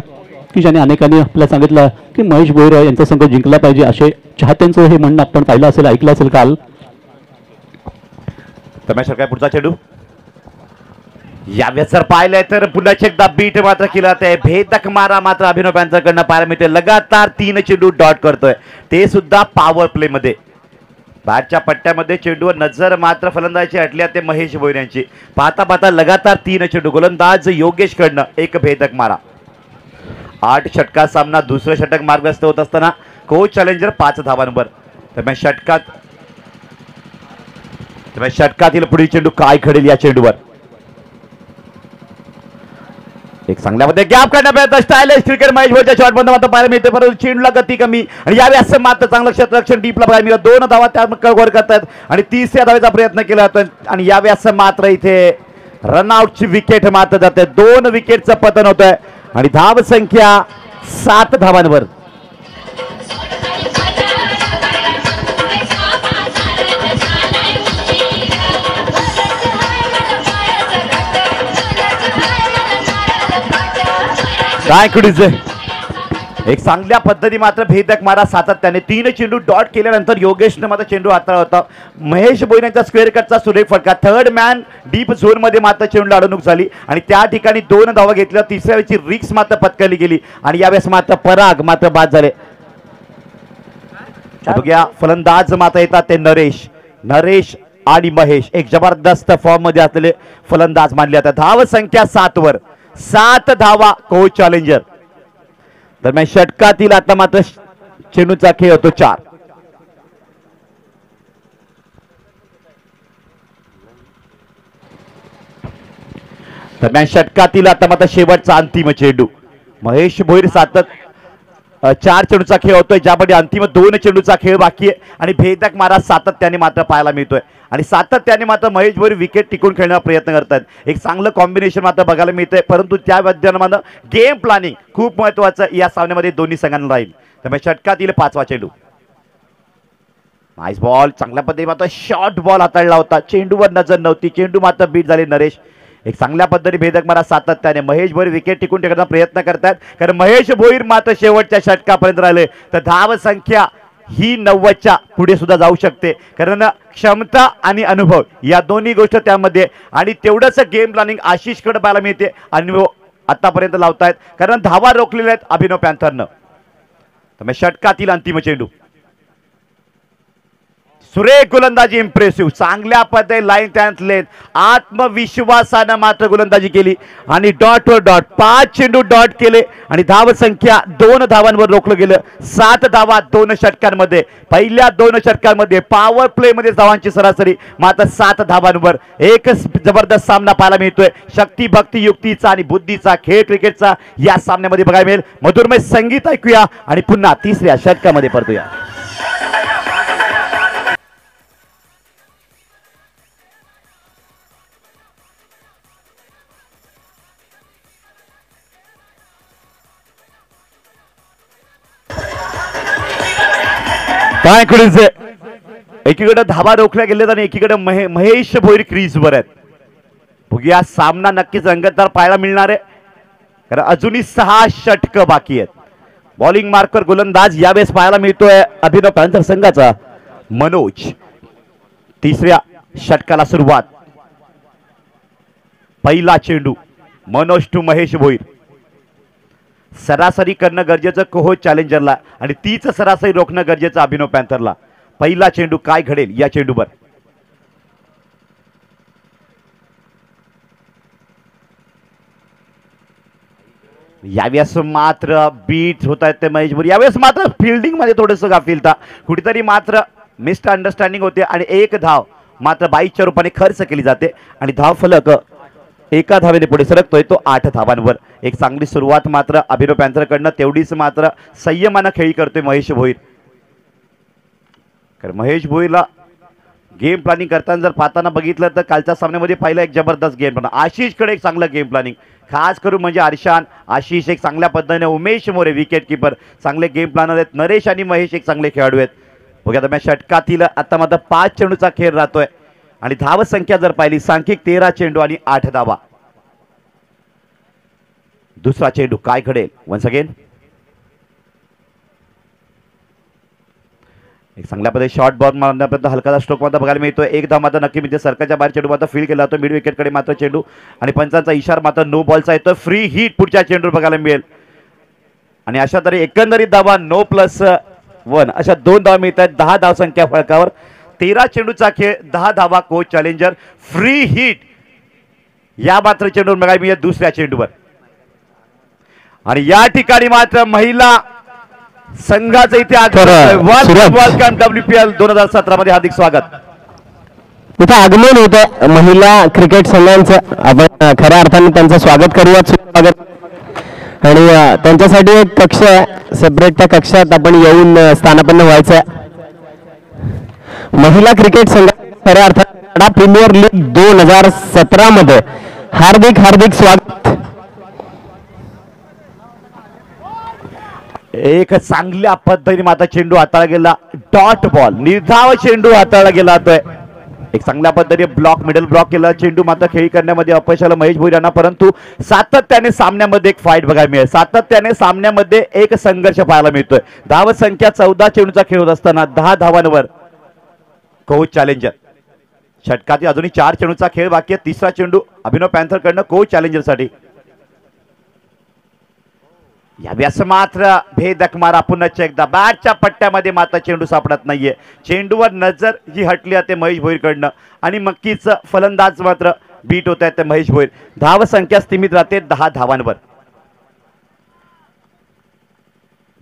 की ज्याने अनेकांनी आपल्याला सांगितलं की महेश भोईर यांचा संघ जिंकला पाहिजे असे चाहत्यांचं हे म्हणणं आपण पाहिलं असेल ऐकलं असेल काल. काय पुढचा चेंडू यावेळेस जर पाहिलंय तर पुन्हा एकदा बीट मात्र केला आहे भेदक मारा मात्र अभिनव पॅन्थरकडनं पाहायला मिळते. लगातार 3 चेंडू डॉट करतोय ते सुद्धा पॉवर प्ले मध्ये. बॅटच्या पट्ट्यामध्ये चेंडूवर नजर मात्र फलंदाजी हटली ते महेश भोईर यांची. पाहता पाहता लगातार 3 चेंडू गोलंदाज योगेश कडनं एक भेदक मारा 8 षटका सामना, दुसरं षटक मार्गस्थ होत असताना कोच चॅलेंजर 5 धावांवर. त्यामुळे षटकातील पुढील चेंडू काय घडेल या चेंडूवर. एक चांगल्या पद्धतीने गॅप काढण्यापर्यंत स्टायलिश क्रिकेट महेश भोईरच्या शॉट बंद मात्र पाहायला मिळते, परंतु चेंडूला गती कमी आणि यावेळी असं मात्र चांगलं क्षेत्ररक्षण डीपला बघायला मिळतं. 2 धावा त्या कव्हर करतात आणि 3ऱ्या धावेचा प्रयत्न केला जातो आणि यावेळी असं मात्र इथे रनआउटची विकेट मात्र जाते. 2 विकेटचं पतन होतंय आणि धाव संख्या 7 धावांवर. काय कुडीचे एक चांगल्या पद्धती मात्र भेदक मारा सातत्याने 3 चेंडू डॉट केल्यानंतर योगेशने मात्र चेंडू हाताळला होता. महेश भोईरचा स्क्वेअर कटचा सुरेख फटका. थर्ड मॅन डीप झोन मध्ये मात्र चेंडूला अडवणूक झाली आणि त्या ठिकाणी 2 धावा घेतल्या. 3ऱ्या वेळची रिक्स मात्र पत्करली गेली आणि यावेळेस मात्र पराग मात्र बाद झाले. बघूया फलंदाज मात्र येतात ते नरेश आणि महेश एक जबरदस्त फॉर्म मध्ये असलेले फलंदाज मानले जातात. धाव संख्या 7 वर. 7 धावा कोच चॅलेंजर. दरम्यान षटकातील आता मात्र चेंडूचा खेळ होतो 4. दरम्यान षटकातील आता मात्र शेवटचा अंतिम चेंडू. महेश भोईर 4 चेंडूचा खेळ होतोय, ज्यामध्ये अंतिम 2 चेंडूचा खेळ बाकी आहे आणि भेदक मारा सातत्याने मात्र पाहायला मिळतोय आणि सातत्याने मात्र महेश भोईर विकेट टिकून खेळण्याचा प्रयत्न करतात. एक चांगलं कॉम्बिनेशन मात्र बघायला मिळतंय, परंतु त्या मात्र गेम प्लॅनिंग खूप महत्वाचं या सामन्यामध्ये दोन्ही संघांना राहील. त्यामुळे षटकातील 5वा चेंडू. Nice ball. चांगल्या पद्धतीने मात्र शॉर्ट बॉल हाताळला होता. चेंडूवर नजर नव्हती. चेंडू मात्र बीट झाले नरेश. एक चांगल्या पद्धतीने भेदक मारा सातत्याने महेश भोईर विकेट टिकून ठेवण्याचा प्रयत्न करतात, कारण महेश भोईर मात्र शेवटच्या षटकापर्यंत राहिले तर धाव संख्या ही 90च्या पुढे सुद्धा जाऊ शकते, कारण क्षमता आणि अनुभव या दोन्ही गोष्टी त्यामध्ये आणि तेवढंच गेम प्लॅनिंग आशिषकडे पाहायला मिळते. अनुभव आतापर्यंत लावतायत कारण धावा रोखलेल्या आहेत अभिनव पॅन्थरनं. त्यामुळे षटकातील अंतिम चेंडू. सुरेख गोलंदाजी, इम्प्रेसिव्ह. चांगल्या पद्धतीने लाईन त्यात लेन आत्मविश्वासानं मात्र गोलंदाजी केली आणि डॉटवर डॉट 5 चेंडू डॉट केले आणि धाव संख्या 2 धावांवर रोखलं गेलं. 7 धावा 2 षटकांमध्ये. पहिल्या 2 षटकांमध्ये पॉवर प्ले मध्ये धावांची सरासरी मात्र 7 धावांवर. एक जबरदस्त सामना पाहायला मिळतोय. शक्ती भक्ती युक्तीचा आणि बुद्धीचा खेळ क्रिकेटचा या सामन्यामध्ये बघायला मिळेल. मधुरमय संगीत ऐकूया आणि पुन्हा 3ऱ्या षटकामध्ये परतूया. काय कळीचे एकीकडे धावा रोखल्या गेलेत आणि एकीकडे महेश भोईर क्रीजवर आहेत. बघूया सामना नक्कीच रंगतदार पाहायला मिळणार आहे, कारण अजूनही 6 षटक बाकी आहेत. बॉलिंग मार्कर गोलंदाज यावेळेस पाहायला मिळतोय अभिनव पॅन्थर संघाचा मनोज. 3ऱ्या षटकाला सुरुवात. पहिला चेंडू मनोज टू महेश भोईर. सरासरी करणं गरजेचं कोच चॅलेंजरला आणि तीच सरासरी रोखणं गरजेचं अभिनव पॅन्थरला. पहिला चेंडू काय घडेल या चेंडूवर. यावेळेस मात्र बीट होत आहेत ते महेश भोईर. यावेळेस मात्र फिल्डिंग मध्ये थोडंसं गाफिलता, कुठेतरी मात्र मिस्ड अंडरस्टँडिंग होते आणि 1 धाव मात्र 22च्या रूपाने खर्च केली जाते आणि धाव फलक 1 धावेने पुढे सरकतोय तो 8 धावांवर. एक चांगली सुरुवात मात्र अभिनव पॅन्थरकडनं, तेवढीच मात्र संयमानं खेळी करतोय महेश भोईर. कारण महेश भोईरला गेम प्लॅनिंग करताना जर पाहताना बघितलं तर कालच्या सामन्यामध्ये पाहिलं एक जबरदस्त गेम प्लॅन. आशिषकडे एक चांगलं गेम प्लॅनिंग, खास करून म्हणजे अर्शान, आशिष एक चांगल्या पद्धतीने, उमेश मोरे विकेट किपर चांगले गेम प्लॅनर आहेत, नरेश आणि महेश एक चांगले खेळाडू आहेत. बघा दरम्यान षटकातील आता मात्र 5 चेंडूचा खेळ राहतोय आणि धाव संख्या जर पाहिली सांख्यिक 13 चेंडू आणि 8 धावा. दुसरा चेंडू काय घडेल. वन्स अगेन एक चांगल्या पद्धतीने शॉर्ट बॉल मारण्यापर्यंत हलकाचा स्ट्रोक मात्र बघायला मिळतोय. 1 धाव मात्र नक्की म्हणजे सरकारच्या बाहेर चेंडू मात्र फील्ड केला जातो. मिड विकेटकडे मात्र चेंडू आणि पंचांचा इशारा मात्र नो बॉलचा येतो. फ्री हिट पुढच्या चेंडूवर बघायला मिळेल आणि अशा तरी एकंदरीत धावा 9+1 अशा 2 धावा मिळत आहेत. 10 धाव संख्या फळकावर. 13 चेंडूचा खेळ, 10 धावा कोच चॅलेंजर. फ्री हिट या मात्र चेंडूवर बघायला मिळेल दुसऱ्या चेंडूवर आणि या ठिकाणी मात्र महिला संघाचं इथे सुरज. वेलकम WPL 2017 मध्ये हार्दिक स्वागत. इथं आगमन होतं महिला क्रिकेट संघांचं. आपण खऱ्या अर्थाने त्यांचं स्वागत करूयात. स्वागत. आणि त्यांच्यासाठी एक कक्ष आहे सेपरेट. त्या कक्षात आपण येऊन स्थानापन्न व्हायचं आहे. महिला क्रिकेट संघ खऱ्या अर्थात प्रीमियर लीग 2017 मध्ये हार्दिक हार्दिक स्वागत. एक चांगल्या पद्धतीने माता चेंडू हाताळला गेला. डॉट बॉल निर्धाव चेंडू हाताळला गेला जातोय. एक चांगल्या पद्धतीने ब्लॉक मिडल ब्लॉक केला. चेंडू मात्र खेळी करण्यामध्ये अपयश आलं महेश भोईर यांना. परंतु सातत्याने सामन्यामध्ये एक फाईट बघायला मिळेल. सातत्याने सामन्यामध्ये एक संघर्ष पाहायला मिळतोय. धाव संख्या 14 चेंडूचा खेळ होत असताना 10 धावांवर कोच चॅलेंजर. षटकातील अजूनही 4 चेंडूचा खेळ बाकी आहे. तिसरा चेंडू अभिनव पॅन्थर कडनं कोच चॅलेंजर साठी. यावेळेस मात्र भेदक मारा. पुन्हा एकदा बॅटच्या पट्ट्यामध्ये मात्र चेंडू सापडत नाहीये. चेंडूवर नजर जी हटली जाते महेश भोईर कडनं आणि मक्कीच फलंदाज मात्र बीट होत आहेत ते महेश भोईर. धाव संख्या सीमित राहते 10 धावांवर.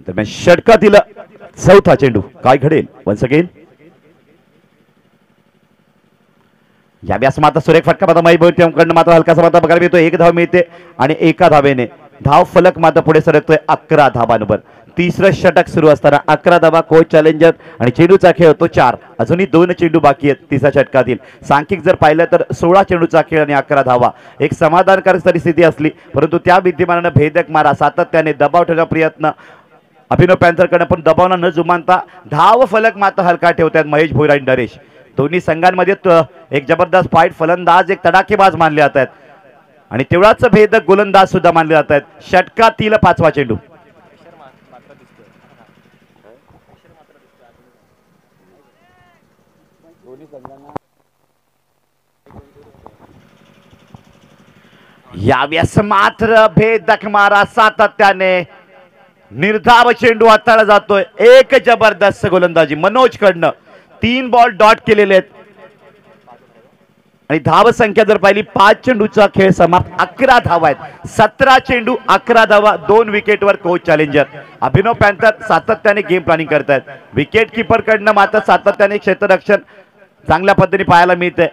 दरम्यान षटकातील चौथा चेंडू काय घडेल. वन्स अगेन यावेळेस मात्र सुरेख फटका मात्र महेश भोईर कडनं मात्र हलकासा मात्र बघायला मिळतो. 1 धाव मिळते आणि एका धावेने धाव फलक मात्र पुढे सरकतोय 11 धावांवर. तिसरं षटक सुरू असताना 11 धावा कोच चॅलेंजर आणि चेंडूचा खेळ होतो 4. अजूनही 2 चेंडू बाकी आहेत तिसऱ्या षटकातील. सांख्यिक जर पाहिलं तर 16 चेंडूचा खेळ आणि 11 धावा. एक समाधानकारक परिस्थिती असली परंतु त्या विद्यमानानं भेदक मारा. सातत्याने दबाव ठेवण्याचा प्रयत्न अभिनव पॅन्थरकडनं पण दबावला न जुमानता धाव फलक मात्र हलका ठेवतात महेश भोईर आणि नरेश. दोन्ही संघांमध्ये एक जबरदस्त फाईट. फलंदाज एक तडाखेबाज मानले जात आहेत आणि तेवढाच भेदक गोलंदाज सुद्धा मानले जात आहेत. षटकातील 5वा चेंडू यावेळेस मात्र भेदक मारा. सातत्याने निर्धाव चेंडू हाताळला जातोय. एक जबरदस्त गोलंदाजी मनोज कडनं. 3 बॉल डॉट केलेले आहेत आणि धाव संख्या जर पाहिली 5 चेंडूचा खेळ समाप्त. 11 धावा आहेत. 17 चेंडू 11 धावा. 2 विकेटवर कोच चॅलेंजर. अभिनव पॅन्थर सातत्याने गेम प्लॅनिंग करतायत. विकेट किपर कडनं मात्र सातत्याने क्षेत्ररक्षण चांगल्या पद्धतीने पाहायला मिळते.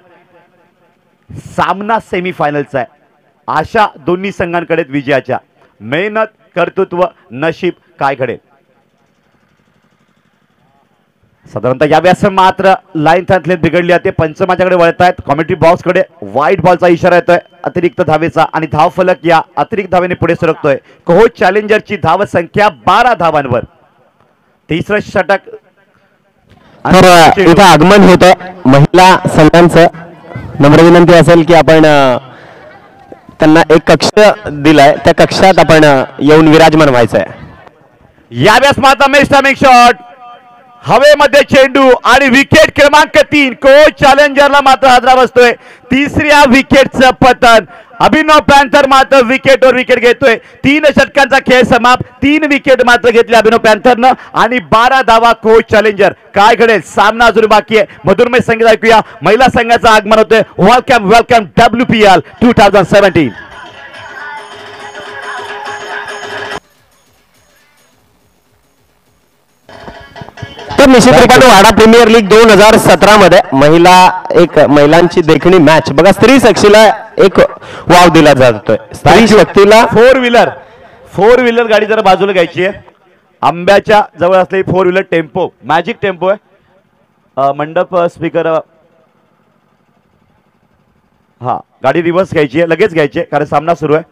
सामना सेमीफायनलचा आहे. आशा दोन्ही संघांकडे विजयाच्या. मेहनत कर्तृत्व नशीब काय घडेल. साधारणतः यावेळेस मात्र लाईन तंत्रे बिघडली जाते. पंच माझ्याकडे वळत आहेत. कॉमेंट्री बॉक्स कडे व्हाईट बॉलचा इशारा येतोय अतिरिक्त धावेचा आणि धाव फलक या अतिरिक्त धावेने पुढे सरकतोय. कोच चॅलेंजरची धाव संख्या 12 धावांवर. तिसरं षटक तर इथं आगमन होत महिला संघांचं. नम्र विनंती असेल की आपण त्यांना एक कक्ष दिलाय त्या कक्षात आपण येऊन विराजमान व्हायचं आहे. यावेळेस मात्र मेस्टामिक शॉट हवेमध्ये चेंडू आणि विकेट क्रमांक 3 कोच चॅलेंजरला मात्र हादरा बसतोय. तिसऱ्या विकेटचं पतन. अभिनव पॅन्थर मात्र विकेटवर विकेट घेतोय. 3 षटकांचा खेळ समाप्त. 3 विकेट मात्र घेतले अभिनव पॅन्थरनं आणि 12 धावा कोच चॅलेंजर. काय घडेल. सामना अजून बाकी आहे. मधुरमय संगीत ऐकूया. महिला संघाचं आगमन होतंय. Welcome welcome WPL 2017. तर निश्चित रूपाने वाडा प्रीमियर लीग 2017 मध्ये महिलांची देखणी मॅच बघा. स्त्री शक्तीला एक वाव दिला जातोय. स्त्री शक्तीला 4 व्हीलर गाडी जरा बाजूला घ्यायची आहे. आंब्याच्या जवळ असलेली 4 व्हीलर टेम्पो मॅजिक टेम्पो आहे. मंडप स्पीकर हा गाडी रिव्हर्स घ्यायची आहे. लगेच घ्यायची आहे कारण सामना सुरू आहे.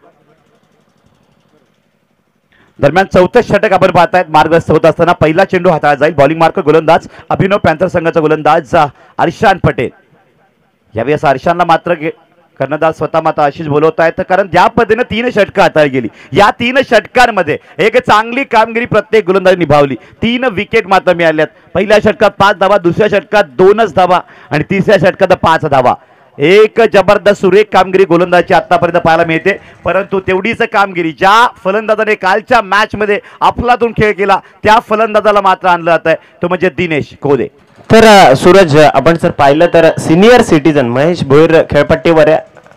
दरम्यान 4थं षटक आपण पाहतायत. मार्गस्थ होत असताना पहिला चेंडू हाताळला जाईल. बॉलिंग मार्क गोलंदाज अभिनव पॅन्थर संघाचा गोलंदाज अर्शान पटेल. यावेळेस अर्शानला मात्र कर्णधार स्वतः मात्र आशिष बोलवत आहेत कारण ज्या पद्धतीने 3 षटकं हाताळली गेली. या 3 षटकांमध्ये एक चांगली कामगिरी प्रत्येक गोलंदाज निभावली. 3 विकेट मात्र मिळाल्यात. पहिल्या षटकात 5 धावा, दुसऱ्या षटकात 2च धावा आणि तिसऱ्या षटकात 5 धावा. एक जबरदस्त सुरेख कामगिरी गोलंदाजी आतापर्यंत पाहायला मिळते. परंतु तेवढीच कामगिरी ज्या फलंदाजाने कालच्या मॅच मध्ये अफलातून खेळ केला त्या फलंदाजाला मात्र आणलं जात आहे. तो म्हणजे दिनेश कोदे. तर सूरज आपण जर पाहिलं तर सिनियर सिटीजन महेश भोईर खेळपट्टीवर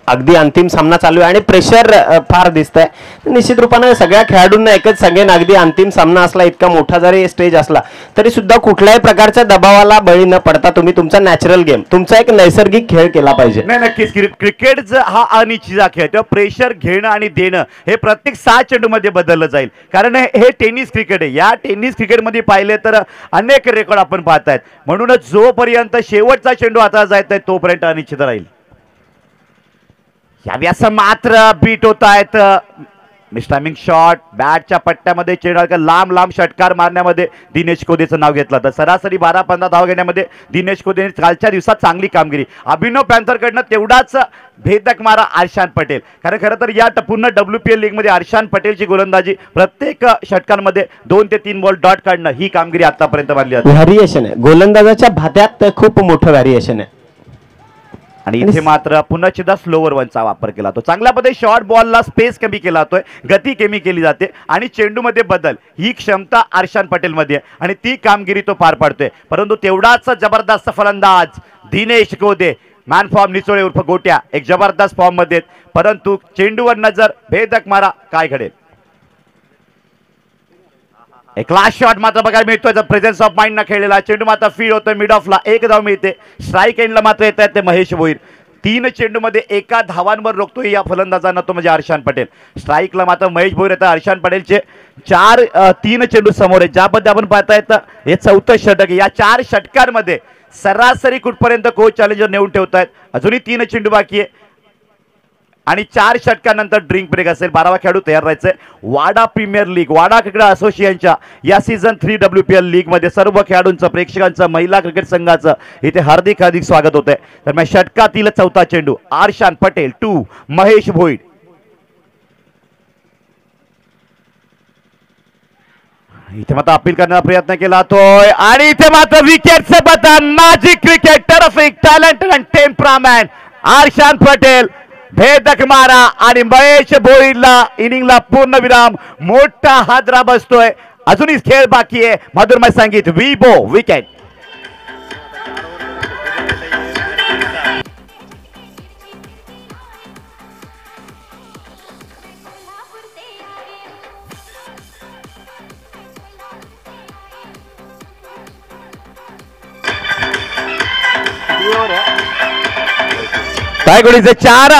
अगदी अंतिम सामना चालू आहे आणि प्रेशर फार दिसतंय. निश्चित रूपाने सगळ्या खेळाडूंना एकच सांगेन, अगदी अंतिम सामना असला, इतका मोठा जरी स्टेज असला तरी सुद्धा कुठल्याही प्रकारच्या दबावाला बळी न पडता तुम्ही तुमचा नॅचरल गेम, तुमचा एक नैसर्गिक खेळ केला पाहिजे. नाही, नक्कीच क्रिकेट हा अनिश्चित खेळ, तेव्हा प्रेशर घेणं आणि देणं हे प्रत्येक 6 चेंडूमध्ये बदललं जाईल. कारण हे टेनिस क्रिकेट आहे. या टेनिस क्रिकेटमध्ये पाहिले तर अनेक रेकॉर्ड आपण पाहतायत. म्हणूनच जोपर्यंत शेवटचा चेंडू हातात जात नाही तोपर्यंत अनिश्चित राहील. यावेळेस मात्र बीट होत आहेत. मिस्टायमिंग शॉट, बॅटच्या पट्ट्यामध्ये चेंडू लांब लांब षटकार मारण्यामध्ये दिनेश कोदेचं नाव घेतलं तर सरासरी 12-15 धाव घेण्यामध्ये दिनेश कोदेने कालच्या दिवसात चांगली कामगिरी. अभिनव पॅन्थरकडनं तेवढाच भेदक मारा अर्शान पटेल. कारण खरं तर या पूर्ण WPL लीगमध्ये अर्शान पटेलची गोलंदाजी प्रत्येक षटकांमध्ये 2 ते 3 बॉल डॉट काढणं ही कामगिरी आतापर्यंत मानली जाते. व्हॅरिएशन आहे गोलंदाजाच्या भात्यात, खूप मोठं व्हॅरिएशन आहे. आणि इथे मात्र पुन्हा सुद्धा स्लोवर वनचा वापर केला जातो. चांगल्या पद्धतीने शॉर्ट बॉलला स्पेस कमी केला जातोय, गती कमी केली जाते आणि चेंडूमध्ये बदल ही क्षमता अर्शान पटेलमध्ये आहे आणि ती कामगिरी तो पार पाडतोय. परंतु तेवढाच जबरदस्त फलंदाज दिनेश कोदे, मॅन फॉर्म निचोळे उर्फ गोट्या, एक जबरदस्त फॉर्म मध्ये, परंतु चेंडूवर नजर, भेदक मारा, काय घडेल. एक लास्ट शॉट मात्र बघायला मिळतोय. प्रेझेन्स ऑफ माइंड न खेळलेला चेंडू मात्र फीड होतोय मिड ऑफला, 1 धाव मिळते. स्ट्राईक एंडला मात्र येत आहेत ते महेश भोईर. 3 चेंडूमध्ये 1 धावांवर रोखतोय या फलंदाजांना तो म्हणजे अर्शान पटेल. स्ट्राईकला मात्र महेश भोईर येतात. अर्शान पटेलचे 3 चेंडू समोर आहेत. ज्यामध्ये आपण पाहता येतं हे 4थं षटक. या 4 षटकांमध्ये सरासरी कुठपर्यंत कोच चॅलेंजर नेऊन ठेवतायत. अजूनही 3 चेंडू बाकी आहे आणि 4 षटकानंतर ड्रिंक ब्रेक असेल. 12वा खेळाडू तयार राहायचंय. वाडा प्रीमियर लीग, वाडा क्रिकेट असोसिएशनच्या या सीझन 3 WPL लीग मध्ये सर्व खेळाडूंचं, प्रेक्षकांचं, महिला क्रिकेट संघाचं इथे हार्दिक हार्दिक स्वागत होत आहे. तर मग षटकातील 4था चेंडू अर्शान पटेल 2, महेश भोईर. इथे मात्र अपील करण्याचा प्रयत्न केला जातोय आणि इथे मात्र विकेटचं बटन. मॅजिक क्रिकेट, टर्फिक, talented and temperament Arshan Patel, भेदक मारा आणि महेश भोईरला इनिंगला पूर्ण विराम. मोठा हादरा बसतोय. अजूनही खेळ बाकी आहे. मधुरमय संगीत, विबो विकेट. रायगडीचे 4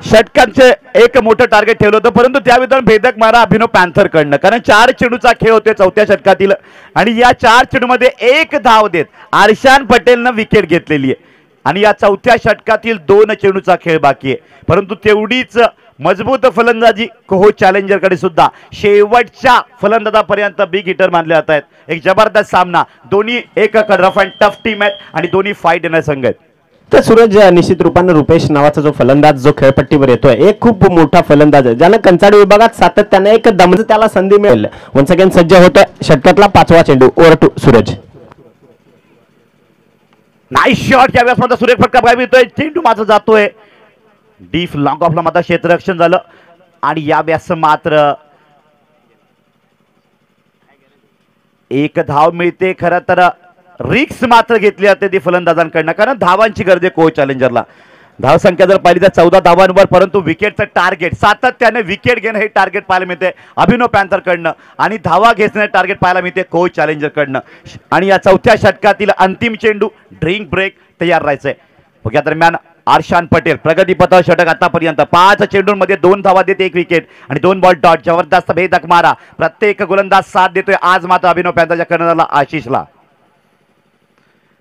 षटकांचे एक मोठं टार्गेट ठेवलं होतं, परंतु त्याविरुद्ध भेदक मारा अभिनव पॅन्थर कडनं. कारण 4 चेंडूचा खेळ होते 4थ्या षटकातील आणि या 4 चेंडूमध्ये 1 धाव देत अर्शान पटेलनं विकेट घेतलेली आहे आणि या 4थ्या षटकातील 2 चेंडूचा खेळ बाकी आहे. परंतु तेवढीच मजबूत फलंदाजी कोच चॅलेंजरकडे सुद्धा शेवटच्या फलंदाजापर्यंत बिग हिटर मानले जात आहेत. एक जबरदस्त सामना, दोन्ही एक रफ अँड टफ टीम आहेत आणि दोन्ही फाईट देणारे संघ आहेत. तर सूरज, निश्चित रूपाने रुपेश नावाचा जो फलंदाज जो खेळपट्टीवर येतोय एक खूप मोठा फलंदाज आहे, ज्यानं कंचाडी विभागात सातत्याने एक दमज त्याला संधी मिळेल. वन्स अगेन सज्ज होतोय षटकातला 5वा चेंडू. Over to Suraj. Nice shot. यावेळेस मात्र सुरेख फटका बघायला मिळतोय. चेंडू मात्र जातोय डीप लॉंग ऑफला, मात्र क्षेत्ररक्षण झालं आणि यावेळेस मात्र 1 धाव मिळते. खरं तर रिक्स मात्र घेतली जाते ती फलंदाजांकडनं, कारण धावांची गरज आहे कोच चॅलेंजरला. धाव संख्या जर पाहिली तर 14 धावांवर, परंतु विकेटचं टार्गेट सातत्याने विकेट घेणं हे टार्गेट पाहायला मिळते अभिनव पॅन्थरकडनं आणि धावा घेण्याचे टार्गेट पाहायला मिळते कोच चॅलेंजरकडनं. आणि या 4थ्या षटकातील अंतिम चेंडू, ड्रिंक ब्रेक तयार राहायचंय. या दरम्यान अर्शान पटेल प्रगतीपथावर षटक आतापर्यंत 5 चेंडूंमध्ये 2 धावा देते, 1 विकेट आणि 2 बॉल डॉट. जबरदस्त भेदक मारा, प्रत्येक गोलंदाज साथ देतोय. आज मात्र अभिनव पॅन्थरच्या कर्णधाराला आशिषला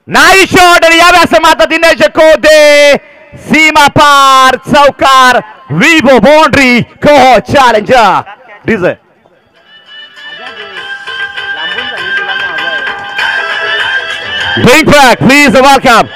नाईस शॉट आणि यावेळेस मात्र दिनेश कोदे सीमा पार चौकार. Vivo boundary coach challenger DJ. Drink break please, welcome.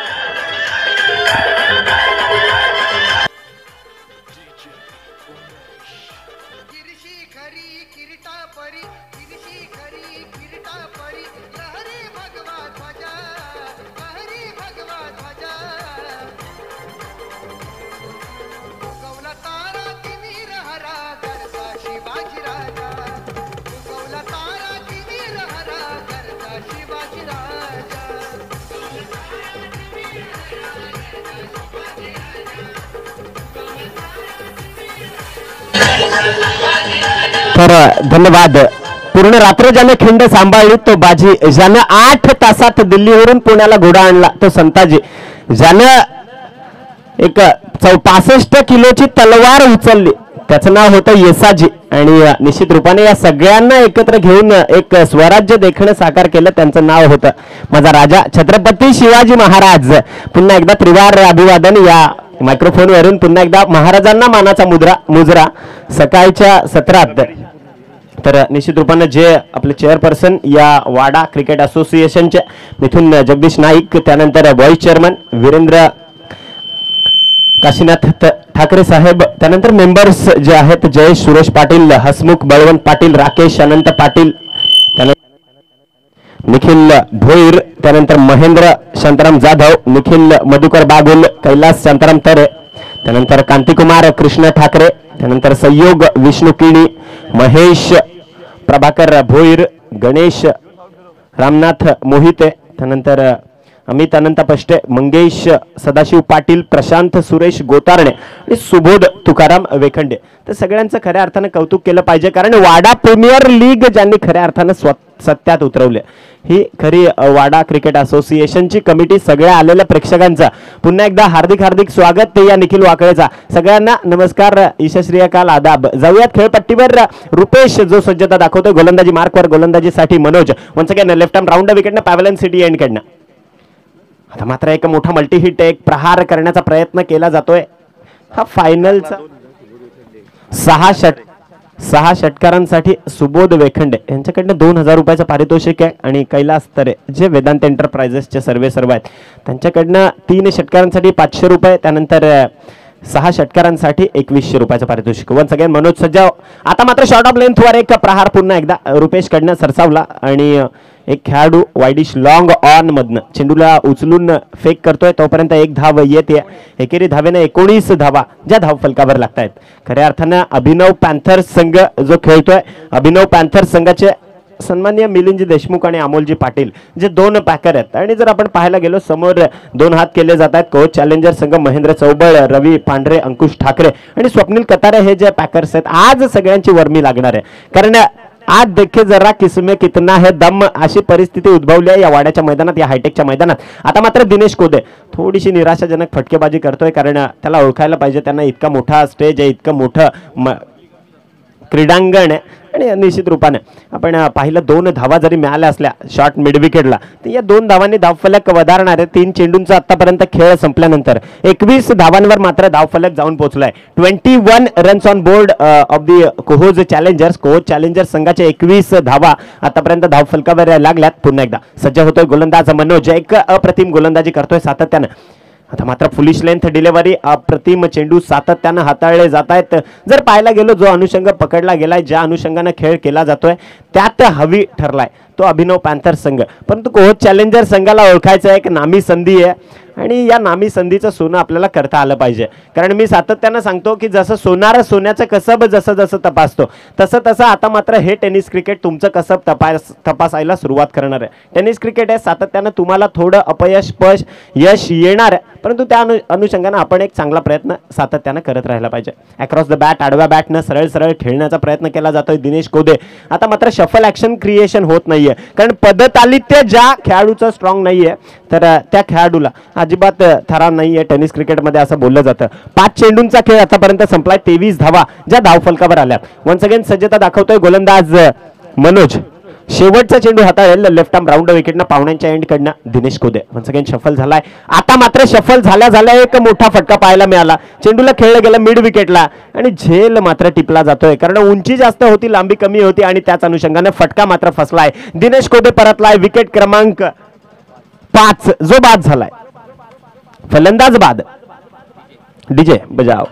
तर धन्यवाद. पूर्ण रात्र ज्याने खिंड सांभाळली तो बाजी, ज्यानं 8 तासात दिल्लीवरून पुण्याला घोडा आणला तो संताजी, ज्यानं एक 65 किलोची तलवार उचलली त्याचं नाव होतं येसाजी. आणि निश्चित रूपाने या सगळ्यांना एकत्र घेऊन एक स्वराज्य देखणं साकार केलं, त्यांचं नाव होतं माझा राजा छत्रपती शिवाजी महाराज. पुन्हा एकदा त्रिवार अभिवादन या मायक्रोफोनवरून. पुन्हा एकदा महाराजांना मानाचा मुजरा सकाळच्या सत्रात. तर निश्चित रूपानं जे आपले चेअरपर्सन या वाडा क्रिकेट असोसिएशनचे मिथुन जगदीश नाईक, त्यानंतर व्हाईस चेअरमन वीरेंद्र काशीनाथ ठाकरे साहेब, त्यानंतर मेंबर्स जे आहेत जयेश सुरेश पाटील, हसमुख बळवंत पाटील, राकेश अनंत पाटील, निखिल भोईर, त्यानंतर महेंद्र शांताराम जाधव, निखिल मधुकर बागुल, कैलास शांताराम तरे, त्यानंतर कांतिकुमार कृष्ण ठाकरे, त्यानंतर संयोग विष्णू किणी, महेश प्रभाकर भोईर, गणेश रामनाथ मोहिते, त्यानंतर अमित अनंत पष्टे, मंगेश सदाशिव पाटील, प्रशांत सुरेश गोतारणे आणि सुबोध तुकाराम वेखंडे. तर सगळ्यांचं खऱ्या अर्थानं कौतुक केलं पाहिजे, कारण वाडा प्रीमियर लीग ज्यांनी खऱ्या अर्थानं सत्यात उतरवले ही खरी वाडा क्रिकेट असोसिएशनची कमिटी. सगळ्या आलेल्या प्रेक्षकांचा पुन्हा एकदा हार्दिक हार्दिक स्वागत ते या निखिल वाकळेचा. सगळ्यांना नमस्कार, ईशश्रिय काल आदाब. जाऊयात खेळपट्टीवर. रुपेश जो सज्जता दाखवतोय गोलंदाजी मार्कवर, गोलंदाजीसाठी Manoj. Once again left arm round विकेटनं पॅव्हलियन सिटी एंडकडनं. आता मात्र एक मोठा मल्टी हिट, एक प्रहार करण्याचा प्रयत्न केला जातोय. हा फायनलचा 6 षटकारांसाठी सुबोध वेखंडे यांच्याकडनं 2000 रुपयाचं पारितोषिक आहे. आणि कैलास तरे जे वेदांत एंटरप्राइजेसचे सर्व आहेत त्यांच्याकडनं 3 षटकारांसाठी 500 रुपये, त्यानंतर 6 षटकारांसाठी 2100 रुपयाचं पारितोषिक. वन्स अगेन मनोज सज्जाव. आता मात्र शॉर्ट ऑफ लेंथवर एक प्रहार पुन्हा एकदा रुपेश कडनं सरसावला आणि एक खेळाडू वाईडिश लॉंग ऑन मधनं चेंडूला उचलून फेक करतोय, तोपर्यंत एक धाव येते. एकेरी धावेने 19 धावा ज्या धाव फलकावर लागतायत. खऱ्या अर्थानं अभिनव पॅन्थर्स संघ जो खेळतोय, अभिनव पॅन्थर्स संघाचे सन्माननीय मिलिंदजी देशमुख आणि अमोलजी पाटील जे 2 पॅकर आहेत. आणि जर आपण पाहायला गेलो समोर 2 हात केले जात आहेत. कोच चॅलेंजर संघ महेंद्र चौबळ, रवी पांढरे, अंकुश ठाकरे आणि स्वप्नील कतारे हे जे पॅकर्स आहेत. आज सगळ्यांची वर्मी लागणार आहे, कारण आज देखे जरा किसमे कितना है दम अशी परिस्थिती उद्भवली आहे या वाड्याच्या मैदानात, या हायटेकच्या मैदानात. आता मात्र दिनेश कोदे थोडीशी निराशाजनक फटकेबाजी करतोय, कारण त्याला ओळखायला पाहिजे. त्यांना इतका मोठा स्टेज आहे, इतकं मोठं क्रीडांगण आहे. आणि निश्चित रूपाने आपण पाहिलं 2 धावा जरी मिळाल्या असल्या शॉर्ट मिड विकेटला, तर या 2 धावांनी धावफलक वधारणार आहे. 3 चेंडूंचा आतापर्यंत खेळ संपल्यानंतर 21 धावांवर मात्र धावफलक जाऊन पोहोचलाय. 21 runs on board of the Kohoj challengers. Kohoj challengers संघाचे 21 धावा आतापर्यंत धावफलकावर लागल्यात. पुन्हा एकदा सज्ज होतोय गोलंदाज मनोज, एक अप्रतिम गोलंदाजी करतोय सातत्यानं. आता मात्र फुलिश लेंथ डिलिव्हरी, अप्रतिम चेंडू सातत्यानं हाताळले जात आहेत. जर पाहायला गेलो जो अनुषंग पकडला गेलाय, ज्या अनुषंगाने खेळ केला जातोय त्यात हवी ठरलाय तो अभिनव पॅन्थर्स संघ. परंतु कोहोज चॅलेंजर संघाला ओळखायचं एक नामी संधी आहे आणि या नामी संधीचं सोनं आपल्याला करता आलं पाहिजे. कारण मी सातत्यानं सांगतो की जसं सोनार सोन्याचं कसब जसं जसं तपासतो तसं तसं आता मात्र हे टेनिस क्रिकेट तुमचं कसब तपासायला सुरुवात करणार आहे. टेनिस क्रिकेट आहे, सातत्यानं तुम्हाला थोडं अपयश यश येणार आहे, परंतु त्या अनुषंगानं आपण एक चांगला प्रयत्न सातत्यानं करत राहायला पाहिजे. अक्रॉस द बॅट आडव्या बॅटनं सरळ सरळ खेळण्याचा प्रयत्न केला जातोय दिनेश कोदे. आता मात्र शफल ऍक्शन क्रिएशन होत नाहीये, कारण पदतालित्य ज्या खेळाडूचं स्ट्रॉंग नाहीये तर त्या खेळाडूला अजिबात थरार नाहीये टेनिस क्रिकेटमध्ये असं बोललं जातं. 5 चेंडूंचा खेळ आतापर्यंत संपलाय, 23 धावा ज्या धावफलकावर आल्यात. वन्स अगेन सज्जता दाखवतोय गोलंदाज मनोज. शेवटचा चेंडू हाताळेल लेफ्ट आर्म राऊंड विकेटनं पाहुण्यांच्या एंड कडनं दिनेश कोदे. वन्स अगेन शफल झालाय. आता मात्र शफल झाल्या एक मोठा फटका पाहायला मिळाला. चेंडूला खेळलं गेलं मिड विकेटला आणि झेल मात्र टिपला जातोय, कारण उंची जास्त होती, लांबी कमी होती आणि त्याच अनुषंगाने फटका मात्र फसलाय. दिनेश कोदे परतलाय. विकेट क्रमांक 5 जो बाद झालाय. फलंदाज बाद. डीजे बजाव.